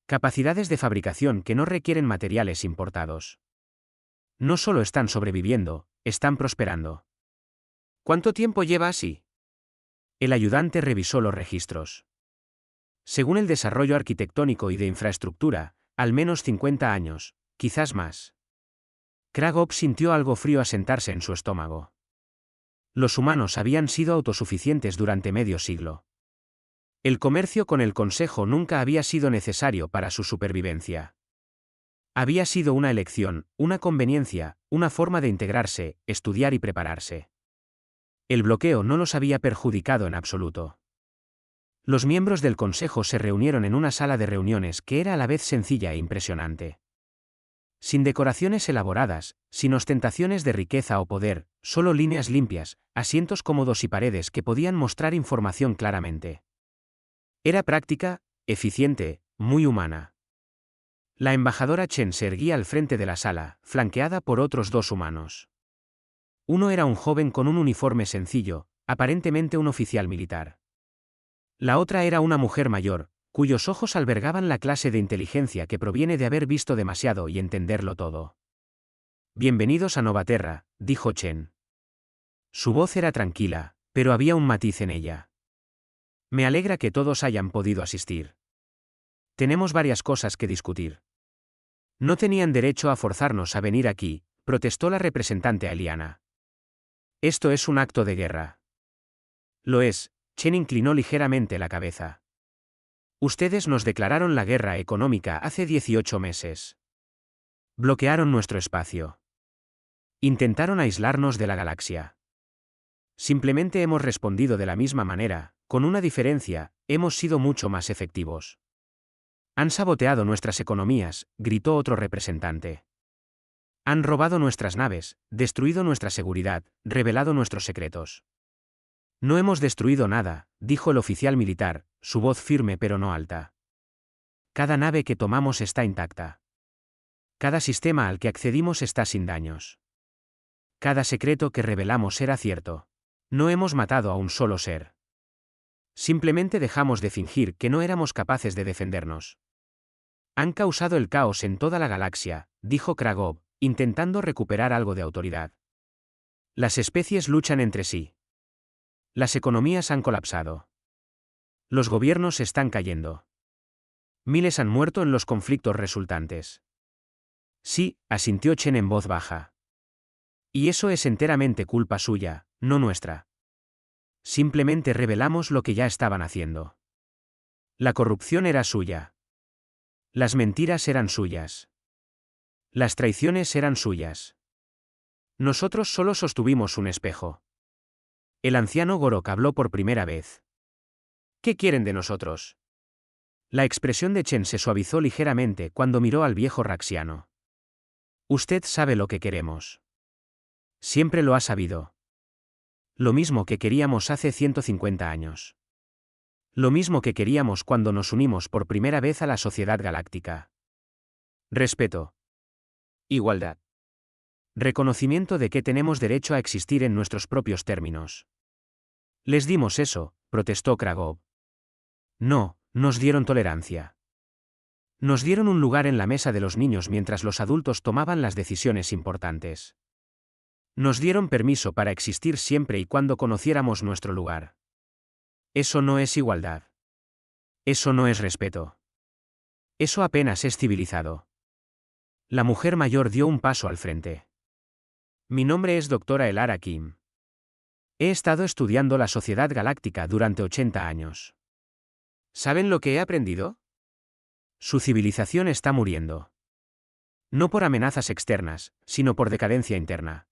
Capacidades de fabricación que no requieren materiales importados. No solo están sobreviviendo, están prosperando». «¿Cuánto tiempo lleva así?». El ayudante revisó los registros. Según el desarrollo arquitectónico y de infraestructura, al menos 50 años, quizás más. Kragov sintió algo frío asentarse en su estómago. Los humanos habían sido autosuficientes durante medio siglo. El comercio con el Consejo nunca había sido necesario para su supervivencia. Había sido una elección, una conveniencia, una forma de integrarse, estudiar y prepararse. El bloqueo no los había perjudicado en absoluto. Los miembros del Consejo se reunieron en una sala de reuniones que era a la vez sencilla e impresionante. Sin decoraciones elaboradas, sin ostentaciones de riqueza o poder, solo líneas limpias, asientos cómodos y paredes que podían mostrar información claramente. Era práctica, eficiente, muy humana. La embajadora Chen se erguía al frente de la sala, flanqueada por otros dos humanos. Uno era un joven con un uniforme sencillo, aparentemente un oficial militar. La otra era una mujer mayor, cuyos ojos albergaban la clase de inteligencia que proviene de haber visto demasiado y entenderlo todo. «Bienvenidos a Novaterra», dijo Chen. Su voz era tranquila, pero había un matiz en ella. «Me alegra que todos hayan podido asistir. Tenemos varias cosas que discutir». «No tenían derecho a forzarnos a venir aquí», protestó la representante Eliana. «Esto es un acto de guerra». «Lo es», Chen inclinó ligeramente la cabeza. «Ustedes nos declararon la guerra económica hace 18 meses. Bloquearon nuestro espacio. Intentaron aislarnos de la galaxia. Simplemente hemos respondido de la misma manera, con una diferencia: hemos sido mucho más efectivos. Han saboteado nuestras economías», gritó otro representante. «Han robado nuestras naves, destruido nuestra seguridad, revelado nuestros secretos». «No hemos destruido nada», dijo el oficial militar, su voz firme pero no alta. «Cada nave que tomamos está intacta. Cada sistema al que accedimos está sin daños. Cada secreto que revelamos era cierto. No hemos matado a un solo ser. Simplemente dejamos de fingir que no éramos capaces de defendernos». «Han causado el caos en toda la galaxia», dijo Kragov, intentando recuperar algo de autoridad. «Las especies luchan entre sí. Las economías han colapsado. Los gobiernos están cayendo. Miles han muerto en los conflictos resultantes». «Sí», asintió Chen en voz baja. «Y eso es enteramente culpa suya, no nuestra. Simplemente revelamos lo que ya estaban haciendo. La corrupción era suya. Las mentiras eran suyas. Las traiciones eran suyas. Nosotros solo sostuvimos un espejo». El anciano Gorok habló por primera vez. «¿Qué quieren de nosotros?». La expresión de Chen se suavizó ligeramente cuando miró al viejo raxiano. «Usted sabe lo que queremos. Siempre lo ha sabido. Lo mismo que queríamos hace 150 años. Lo mismo que queríamos cuando nos unimos por primera vez a la Sociedad Galáctica. Respeto. Igualdad. Reconocimiento de que tenemos derecho a existir en nuestros propios términos». «Les dimos eso», protestó Kragov. «No, nos dieron tolerancia. Nos dieron un lugar en la mesa de los niños mientras los adultos tomaban las decisiones importantes. Nos dieron permiso para existir siempre y cuando conociéramos nuestro lugar. Eso no es igualdad. Eso no es respeto. Eso apenas es civilizado. La mujer mayor dio un paso al frente. Mi nombre es doctora Elara Kim. He estado estudiando la sociedad galáctica durante 80 años. ¿Saben lo que he aprendido? Su civilización está muriendo. No por amenazas externas, sino por decadencia interna.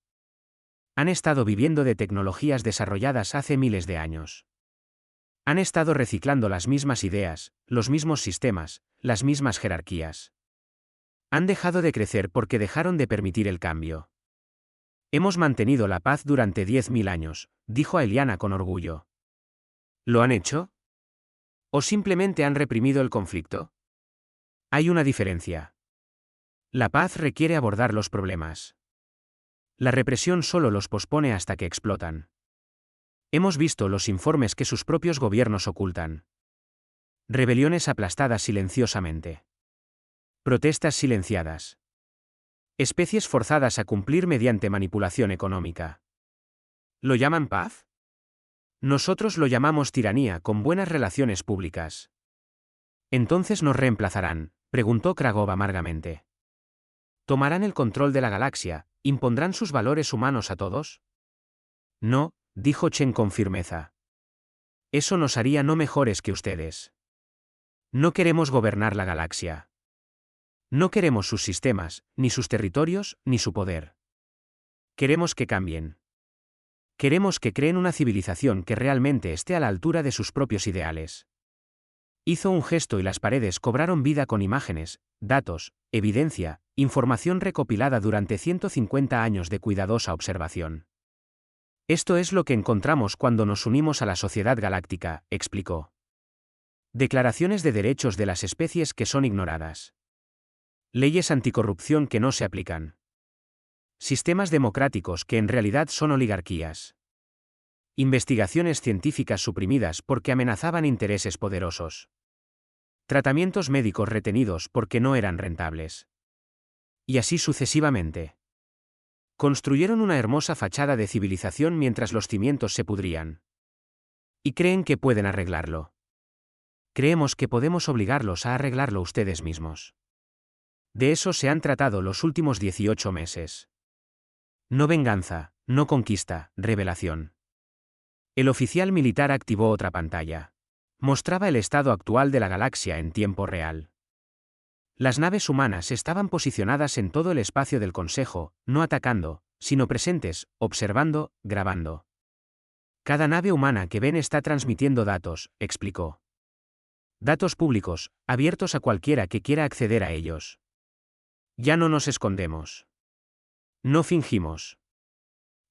Han estado viviendo de tecnologías desarrolladas hace miles de años. Han estado reciclando las mismas ideas, los mismos sistemas, las mismas jerarquías. Han dejado de crecer porque dejaron de permitir el cambio. Hemos mantenido la paz durante 10.000 años, dijo Aeliana con orgullo. ¿Lo han hecho? ¿O simplemente han reprimido el conflicto? Hay una diferencia. La paz requiere abordar los problemas. La represión solo los pospone hasta que explotan. Hemos visto los informes que sus propios gobiernos ocultan. Rebeliones aplastadas silenciosamente. Protestas silenciadas. Especies forzadas a cumplir mediante manipulación económica. ¿Lo llaman paz? Nosotros lo llamamos tiranía con buenas relaciones públicas. ¿Entonces nos reemplazarán?, preguntó Kragov amargamente. ¿Tomarán el control de la galaxia, impondrán sus valores humanos a todos? No, dijo Chen con firmeza. Eso nos haría no mejores que ustedes. No queremos gobernar la galaxia. No queremos sus sistemas, ni sus territorios, ni su poder. Queremos que cambien. Queremos que creen una civilización que realmente esté a la altura de sus propios ideales. Hizo un gesto y las paredes cobraron vida con imágenes, datos, evidencia, información recopilada durante 150 años de cuidadosa observación. Esto es lo que encontramos cuando nos unimos a la sociedad galáctica, explicó. Declaraciones de derechos de las especies que son ignoradas. Leyes anticorrupción que no se aplican. Sistemas democráticos que en realidad son oligarquías. Investigaciones científicas suprimidas porque amenazaban intereses poderosos. Tratamientos médicos retenidos porque no eran rentables. Y así sucesivamente. Construyeron una hermosa fachada de civilización mientras los cimientos se pudrían. Y creen que pueden arreglarlo. Creemos que podemos obligarlos a arreglarlo ustedes mismos. De eso se han tratado los últimos 18 meses. No venganza, no conquista, revelación. El oficial militar activó otra pantalla. Mostraba el estado actual de la galaxia en tiempo real. Las naves humanas estaban posicionadas en todo el espacio del Consejo, no atacando, sino presentes, observando, grabando. Cada nave humana que ven está transmitiendo datos, explicó. Datos públicos, abiertos a cualquiera que quiera acceder a ellos. Ya no nos escondemos. No fingimos.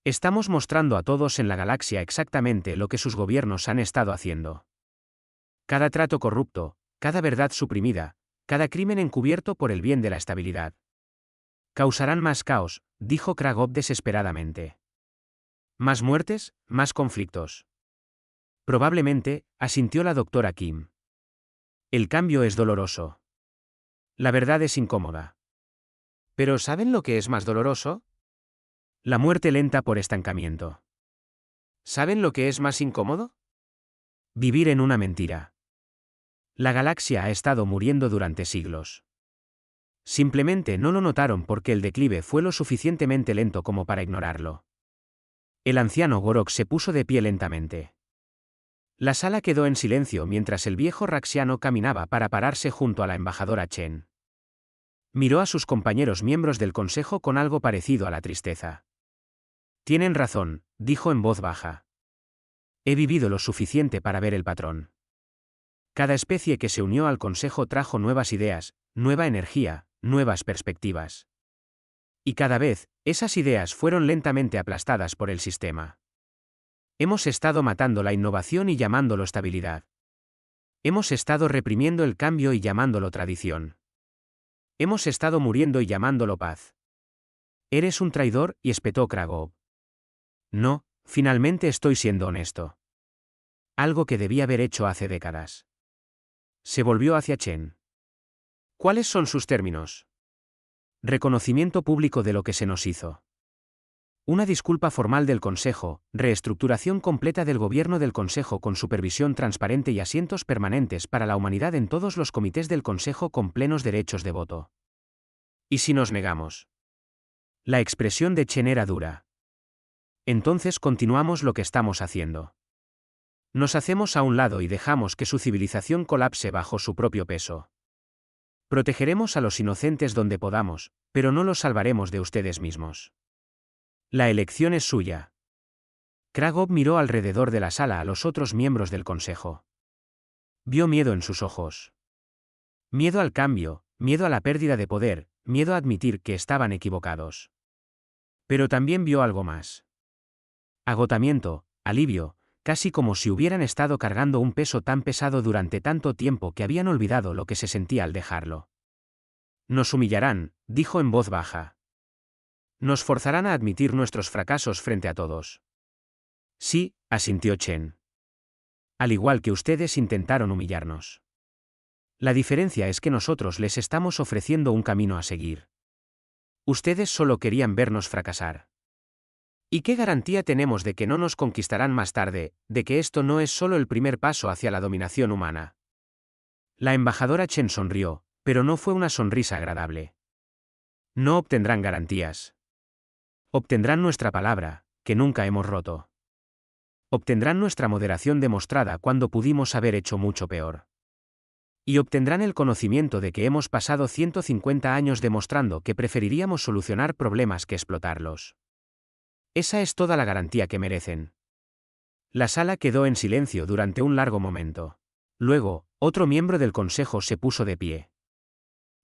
Estamos mostrando a todos en la galaxia exactamente lo que sus gobiernos han estado haciendo. Cada trato corrupto, cada verdad suprimida, cada crimen encubierto por el bien de la estabilidad. Causarán más caos, dijo Kragov desesperadamente. Más muertes, más conflictos. Probablemente, asintió la doctora Kim. El cambio es doloroso. La verdad es incómoda. ¿Pero saben lo que es más doloroso? La muerte lenta por estancamiento. ¿Saben lo que es más incómodo? Vivir en una mentira. La galaxia ha estado muriendo durante siglos. Simplemente no lo notaron porque el declive fue lo suficientemente lento como para ignorarlo. El anciano Gorok se puso de pie lentamente. La sala quedó en silencio mientras el viejo raxiano caminaba para pararse junto a la embajadora Chen. Miró a sus compañeros miembros del consejo con algo parecido a la tristeza. Tienen razón, dijo en voz baja. He vivido lo suficiente para ver el patrón. Cada especie que se unió al consejo trajo nuevas ideas, nueva energía, nuevas perspectivas. Y cada vez, esas ideas fueron lentamente aplastadas por el sistema. Hemos estado matando la innovación y llamándolo estabilidad. Hemos estado reprimiendo el cambio y llamándolo tradición. Hemos estado muriendo y llamándolo paz. Eres un traidor, y espetó Kragov. No, finalmente estoy siendo honesto. Algo que debí haber hecho hace décadas. Se volvió hacia Chen. ¿Cuáles son sus términos? Reconocimiento público de lo que se nos hizo. Una disculpa formal del Consejo, reestructuración completa del gobierno del Consejo con supervisión transparente y asientos permanentes para la humanidad en todos los comités del Consejo con plenos derechos de voto. ¿Y si nos negamos? La expresión de Chen era dura. Entonces continuamos lo que estamos haciendo. Nos hacemos a un lado y dejamos que su civilización colapse bajo su propio peso. Protegeremos a los inocentes donde podamos, pero no los salvaremos de ustedes mismos. La elección es suya. Kragov miró alrededor de la sala a los otros miembros del consejo. Vio miedo en sus ojos. Miedo al cambio, miedo a la pérdida de poder, miedo a admitir que estaban equivocados. Pero también vio algo más. Agotamiento, alivio, casi como si hubieran estado cargando un peso tan pesado durante tanto tiempo que habían olvidado lo que se sentía al dejarlo. Nos humillarán, dijo en voz baja. Nos forzarán a admitir nuestros fracasos frente a todos. Sí, asintió Chen. Al igual que ustedes intentaron humillarnos. La diferencia es que nosotros les estamos ofreciendo un camino a seguir. Ustedes solo querían vernos fracasar. ¿Y qué garantía tenemos de que no nos conquistarán más tarde, de que esto no es solo el primer paso hacia la dominación humana? La embajadora Chen sonrió, pero no fue una sonrisa agradable. No obtendrán garantías. Obtendrán nuestra palabra, que nunca hemos roto. Obtendrán nuestra moderación demostrada cuando pudimos haber hecho mucho peor. Y obtendrán el conocimiento de que hemos pasado 150 años demostrando que preferiríamos solucionar problemas que explotarlos. Esa es toda la garantía que merecen. La sala quedó en silencio durante un largo momento. Luego, otro miembro del consejo se puso de pie.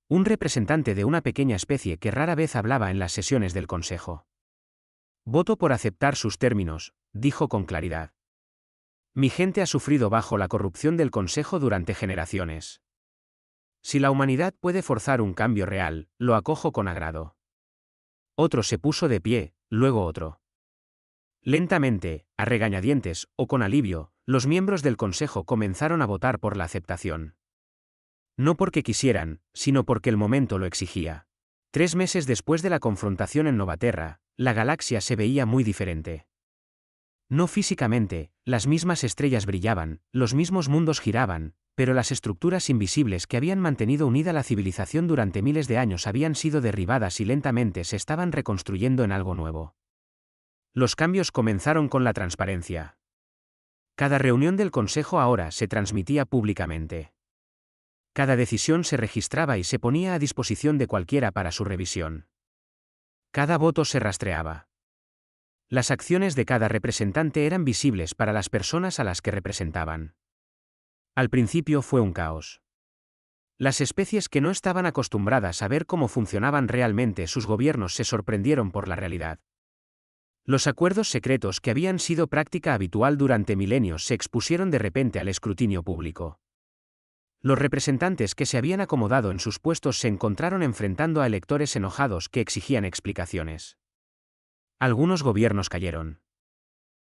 Un representante de una pequeña especie que rara vez hablaba en las sesiones del consejo. Voto por aceptar sus términos, dijo con claridad. Mi gente ha sufrido bajo la corrupción del consejo durante generaciones. Si la humanidad puede forzar un cambio real, lo acojo con agrado. Otro se puso de pie, luego otro. Lentamente, a regañadientes, o con alivio, los miembros del consejo comenzaron a votar por la aceptación. No porque quisieran, sino porque el momento lo exigía. 3 meses después de la confrontación en Novaterra, la galaxia se veía muy diferente. No físicamente, las mismas estrellas brillaban, los mismos mundos giraban, pero las estructuras invisibles que habían mantenido unida la civilización durante miles de años habían sido derribadas y lentamente se estaban reconstruyendo en algo nuevo. Los cambios comenzaron con la transparencia. Cada reunión del Consejo ahora se transmitía públicamente. Cada decisión se registraba y se ponía a disposición de cualquiera para su revisión. Cada voto se rastreaba. Las acciones de cada representante eran visibles para las personas a las que representaban. Al principio fue un caos. Las especies que no estaban acostumbradas a ver cómo funcionaban realmente sus gobiernos se sorprendieron por la realidad. Los acuerdos secretos que habían sido práctica habitual durante milenios se expusieron de repente al escrutinio público. Los representantes que se habían acomodado en sus puestos se encontraron enfrentando a electores enojados que exigían explicaciones. Algunos gobiernos cayeron.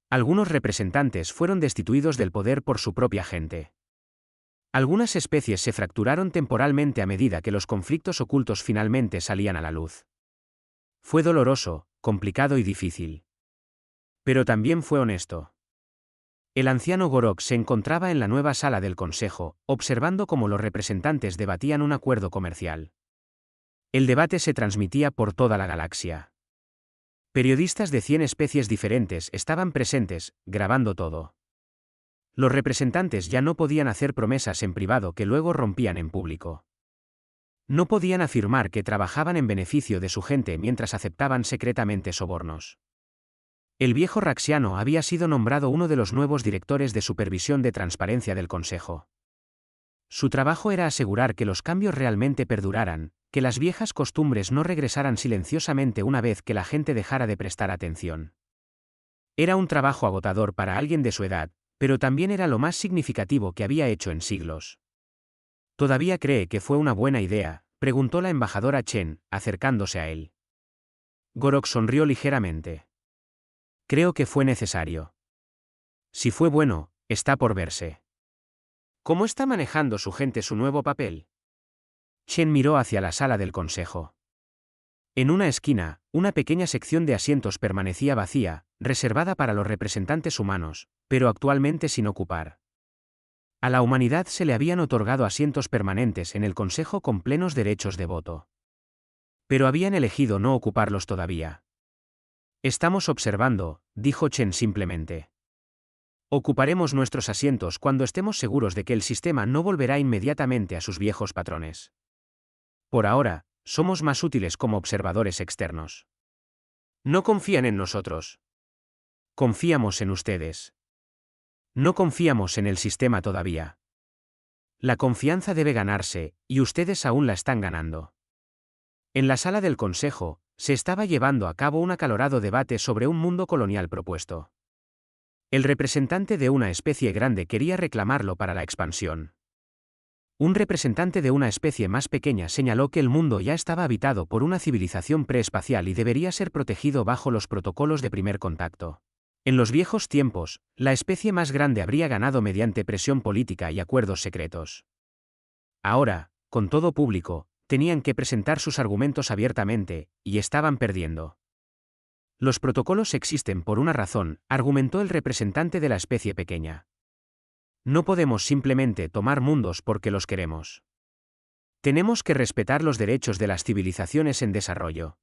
Algunos representantes fueron destituidos del poder por su propia gente. Algunas especies se fracturaron temporalmente a medida que los conflictos ocultos finalmente salían a la luz. Fue doloroso, complicado y difícil. Pero también fue honesto. El anciano Gorok se encontraba en la nueva sala del consejo, observando cómo los representantes debatían un acuerdo comercial. El debate se transmitía por toda la galaxia. Periodistas de 100 especies diferentes estaban presentes, grabando todo. Los representantes ya no podían hacer promesas en privado que luego rompían en público. No podían afirmar que trabajaban en beneficio de su gente mientras aceptaban secretamente sobornos. El viejo Raxiano había sido nombrado uno de los nuevos directores de supervisión de transparencia del Consejo. Su trabajo era asegurar que los cambios realmente perduraran, que las viejas costumbres no regresaran silenciosamente una vez que la gente dejara de prestar atención. Era un trabajo agotador para alguien de su edad, pero también era lo más significativo que había hecho en siglos. ¿Todavía cree que fue una buena idea?, preguntó la embajadora Chen, acercándose a él. Gorok sonrió ligeramente. Creo que fue necesario. Si fue bueno, está por verse. ¿Cómo está manejando su gente su nuevo papel? Chen miró hacia la sala del consejo. En una esquina, Una pequeña sección de asientos permanecía vacía, reservada para los representantes humanos, pero actualmente sin ocupar. A la humanidad se le habían otorgado asientos permanentes en el Consejo con plenos derechos de voto. Pero habían elegido no ocuparlos todavía. Estamos observando, dijo Chen simplemente. Ocuparemos nuestros asientos cuando estemos seguros de que el sistema no volverá inmediatamente a sus viejos patrones. Por ahora, somos más útiles como observadores externos. No confían en nosotros. Confiamos en ustedes. No confiamos en el sistema todavía. La confianza debe ganarse, y ustedes aún la están ganando. En la sala del Consejo, se estaba llevando a cabo un acalorado debate sobre un mundo colonial propuesto. El representante de una especie grande quería reclamarlo para la expansión. Un representante de una especie más pequeña señaló que el mundo ya estaba habitado por una civilización preespacial y debería ser protegido bajo los protocolos de primer contacto. En los viejos tiempos, la especie más grande habría ganado mediante presión política y acuerdos secretos. Ahora, con todo público, tenían que presentar sus argumentos abiertamente, y estaban perdiendo. Los protocolos existen por una razón, argumentó el representante de la especie pequeña. No podemos simplemente tomar mundos porque los queremos. Tenemos que respetar los derechos de las civilizaciones en desarrollo.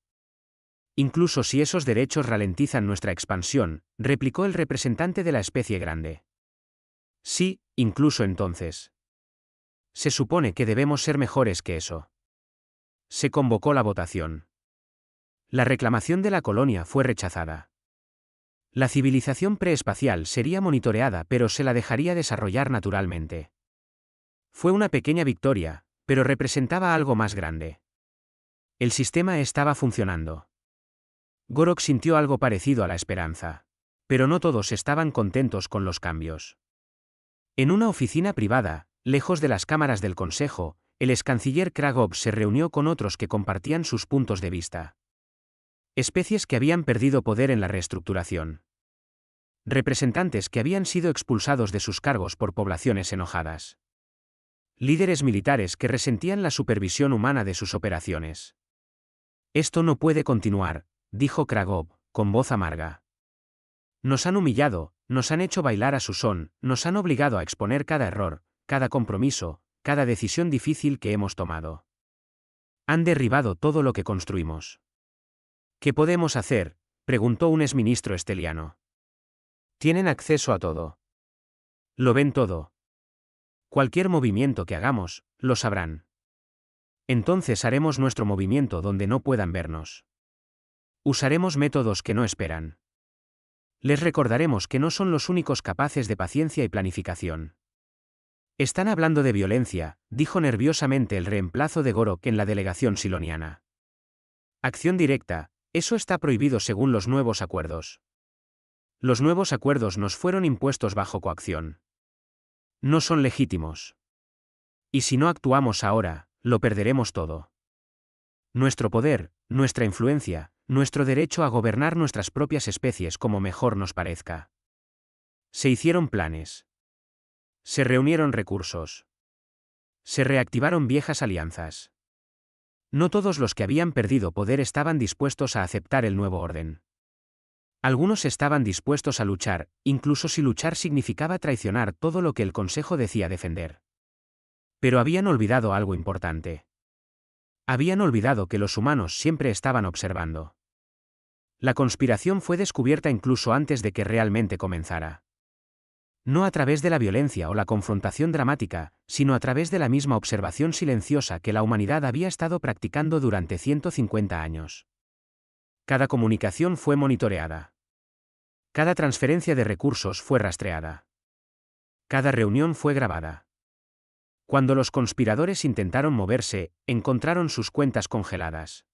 Incluso si esos derechos ralentizan nuestra expansión, replicó el representante de la especie grande. Sí, incluso entonces. Se supone que debemos ser mejores que eso. Se convocó la votación. La reclamación de la colonia fue rechazada. La civilización preespacial sería monitoreada pero se la dejaría desarrollar naturalmente. Fue una pequeña victoria, pero representaba algo más grande. El sistema estaba funcionando. Gorok sintió algo parecido a la esperanza. Pero no todos estaban contentos con los cambios. En una oficina privada, lejos de las cámaras del Consejo, el excanciller Kragov se reunió con otros que compartían sus puntos de vista. Especies que habían perdido poder en la reestructuración. Representantes que habían sido expulsados de sus cargos por poblaciones enojadas. Líderes militares que resentían la supervisión humana de sus operaciones. Esto no puede continuar, dijo Kragov, con voz amarga. Nos han humillado, nos han hecho bailar a su son, nos han obligado a exponer cada error, cada compromiso, cada decisión difícil que hemos tomado. Han derribado todo lo que construimos. ¿Qué podemos hacer?, preguntó un exministro esteliano. Tienen acceso a todo. Lo ven todo. Cualquier movimiento que hagamos, lo sabrán. Entonces haremos nuestro movimiento donde no puedan vernos. Usaremos métodos que no esperan. Les recordaremos que no son los únicos capaces de paciencia y planificación. Están hablando de violencia, dijo nerviosamente el reemplazo de Gorok en la delegación siloniana. Acción directa, eso está prohibido según los nuevos acuerdos. Los nuevos acuerdos nos fueron impuestos bajo coacción. No son legítimos. Y si no actuamos ahora, lo perderemos todo. Nuestro poder, nuestra influencia, nuestro derecho a gobernar nuestras propias especies como mejor nos parezca. Se hicieron planes. Se reunieron recursos. Se reactivaron viejas alianzas. No todos los que habían perdido poder estaban dispuestos a aceptar el nuevo orden. Algunos estaban dispuestos a luchar, incluso si luchar significaba traicionar todo lo que el Consejo decía defender. Pero habían olvidado algo importante. Habían olvidado que los humanos siempre estaban observando. La conspiración fue descubierta incluso antes de que realmente comenzara. No a través de la violencia o la confrontación dramática, sino a través de la misma observación silenciosa que la humanidad había estado practicando durante 150 años. Cada comunicación fue monitoreada. Cada transferencia de recursos fue rastreada. Cada reunión fue grabada. Cuando los conspiradores intentaron moverse, encontraron sus cuentas congeladas.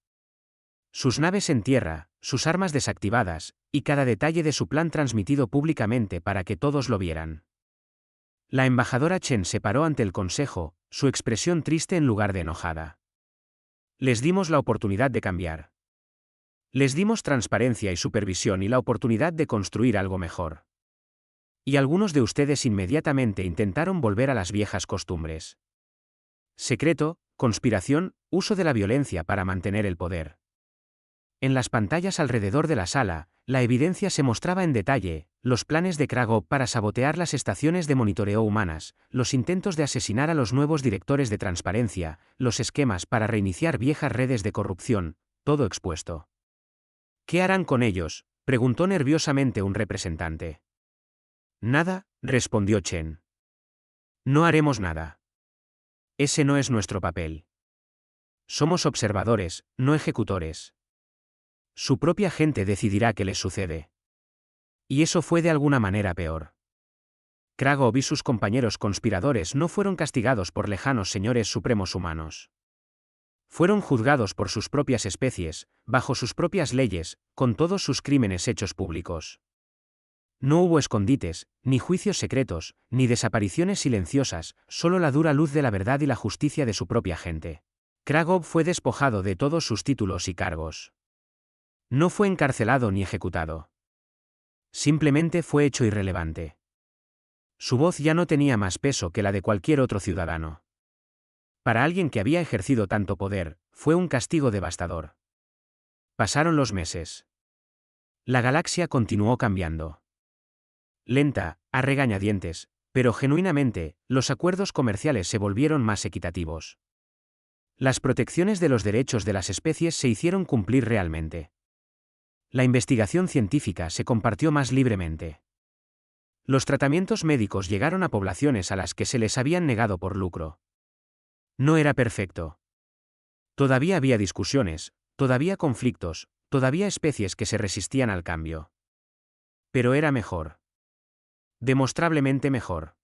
Sus naves en tierra, sus armas desactivadas, y cada detalle de su plan transmitido públicamente para que todos lo vieran. La embajadora Chen se paró ante el Consejo, su expresión triste en lugar de enojada. Les dimos la oportunidad de cambiar. Les dimos transparencia y supervisión y la oportunidad de construir algo mejor. Y algunos de ustedes inmediatamente intentaron volver a las viejas costumbres. Secreto, conspiración, uso de la violencia para mantener el poder. En las pantallas alrededor de la sala, la evidencia se mostraba en detalle: los planes de Kragov para sabotear las estaciones de monitoreo humanas, los intentos de asesinar a los nuevos directores de transparencia, los esquemas para reiniciar viejas redes de corrupción, todo expuesto. ¿Qué harán con ellos?, preguntó nerviosamente un representante. Nada, respondió Chen. No haremos nada. Ese no es nuestro papel. Somos observadores, no ejecutores. Su propia gente decidirá qué les sucede. Y eso fue de alguna manera peor. Kragov y sus compañeros conspiradores no fueron castigados por lejanos señores supremos humanos. Fueron juzgados por sus propias especies, bajo sus propias leyes, con todos sus crímenes hechos públicos. No hubo escondites, ni juicios secretos, ni desapariciones silenciosas, solo la dura luz de la verdad y la justicia de su propia gente. Kragov fue despojado de todos sus títulos y cargos. No fue encarcelado ni ejecutado. Simplemente fue hecho irrelevante. Su voz ya no tenía más peso que la de cualquier otro ciudadano. Para alguien que había ejercido tanto poder, fue un castigo devastador. Pasaron los meses. La galaxia continuó cambiando. Lenta, a regañadientes, pero genuinamente, los acuerdos comerciales se volvieron más equitativos. Las protecciones de los derechos de las especies se hicieron cumplir realmente. La investigación científica se compartió más libremente. Los tratamientos médicos llegaron a poblaciones a las que se les habían negado por lucro. No era perfecto. Todavía había discusiones, todavía conflictos, todavía especies que se resistían al cambio. Pero era mejor. Demostrablemente mejor.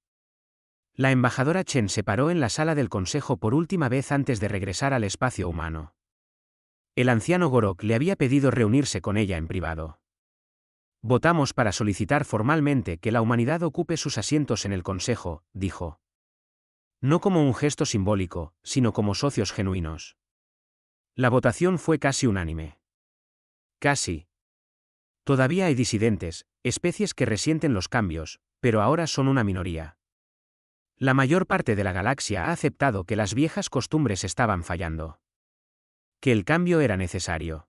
La embajadora Chen se paró en la sala del consejo por última vez antes de regresar al espacio humano. El anciano Gorok le había pedido reunirse con ella en privado. Votamos para solicitar formalmente que la humanidad ocupe sus asientos en el consejo, dijo. No como un gesto simbólico, sino como socios genuinos. La votación fue casi unánime. Casi. Todavía hay disidentes, especies que resienten los cambios, pero ahora son una minoría. La mayor parte de la galaxia ha aceptado que las viejas costumbres estaban fallando. Que el cambio era necesario.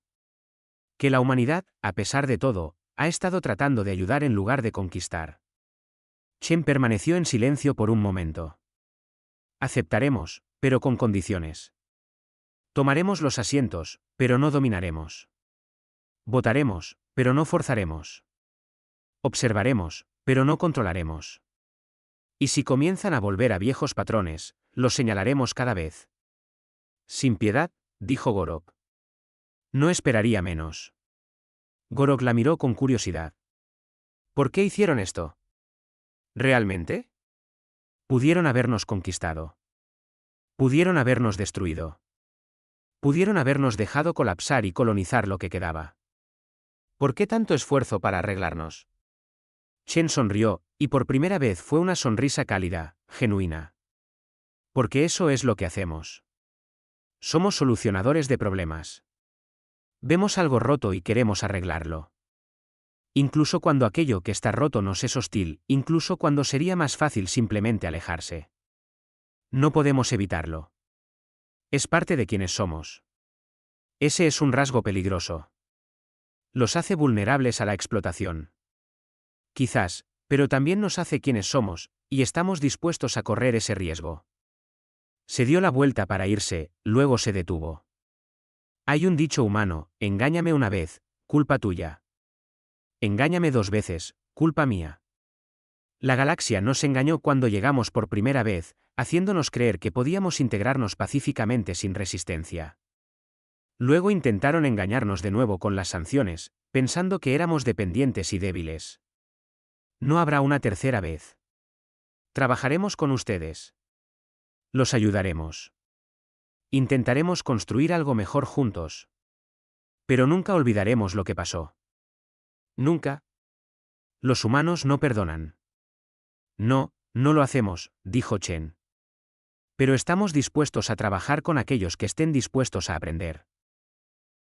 Que la humanidad, a pesar de todo, ha estado tratando de ayudar en lugar de conquistar. Chen permaneció en silencio por un momento. Aceptaremos, pero con condiciones. Tomaremos los asientos, pero no dominaremos. Votaremos, pero no forzaremos. Observaremos, pero no controlaremos. Y si comienzan a volver a viejos patrones, los señalaremos cada vez. Sin piedad, dijo Gorok. No esperaría menos. Gorok la miró con curiosidad. ¿Por qué hicieron esto? ¿Realmente? Pudieron habernos conquistado. Pudieron habernos destruido. Pudieron habernos dejado colapsar y colonizar lo que quedaba. ¿Por qué tanto esfuerzo para arreglarnos? Chen sonrió, y por primera vez fue una sonrisa cálida, genuina. Porque eso es lo que hacemos. Somos solucionadores de problemas. Vemos algo roto y queremos arreglarlo. Incluso cuando aquello que está roto nos es hostil, incluso cuando sería más fácil simplemente alejarse. No podemos evitarlo. Es parte de quienes somos. Ese es un rasgo peligroso. Los hace vulnerables a la explotación. Quizás, pero también nos hace quienes somos, y estamos dispuestos a correr ese riesgo. Se dio la vuelta para irse, luego se detuvo. Hay un dicho humano: engáñame una vez, culpa tuya. Engáñame 2 veces, culpa mía. La galaxia nos engañó cuando llegamos por primera vez, haciéndonos creer que podíamos integrarnos pacíficamente sin resistencia. Luego intentaron engañarnos de nuevo con las sanciones, pensando que éramos dependientes y débiles. No habrá una tercera vez. Trabajaremos con ustedes. Los ayudaremos. Intentaremos construir algo mejor juntos. Pero nunca olvidaremos lo que pasó. Nunca. Los humanos no perdonan. No, no lo hacemos, dijo Chen. Pero estamos dispuestos a trabajar con aquellos que estén dispuestos a aprender.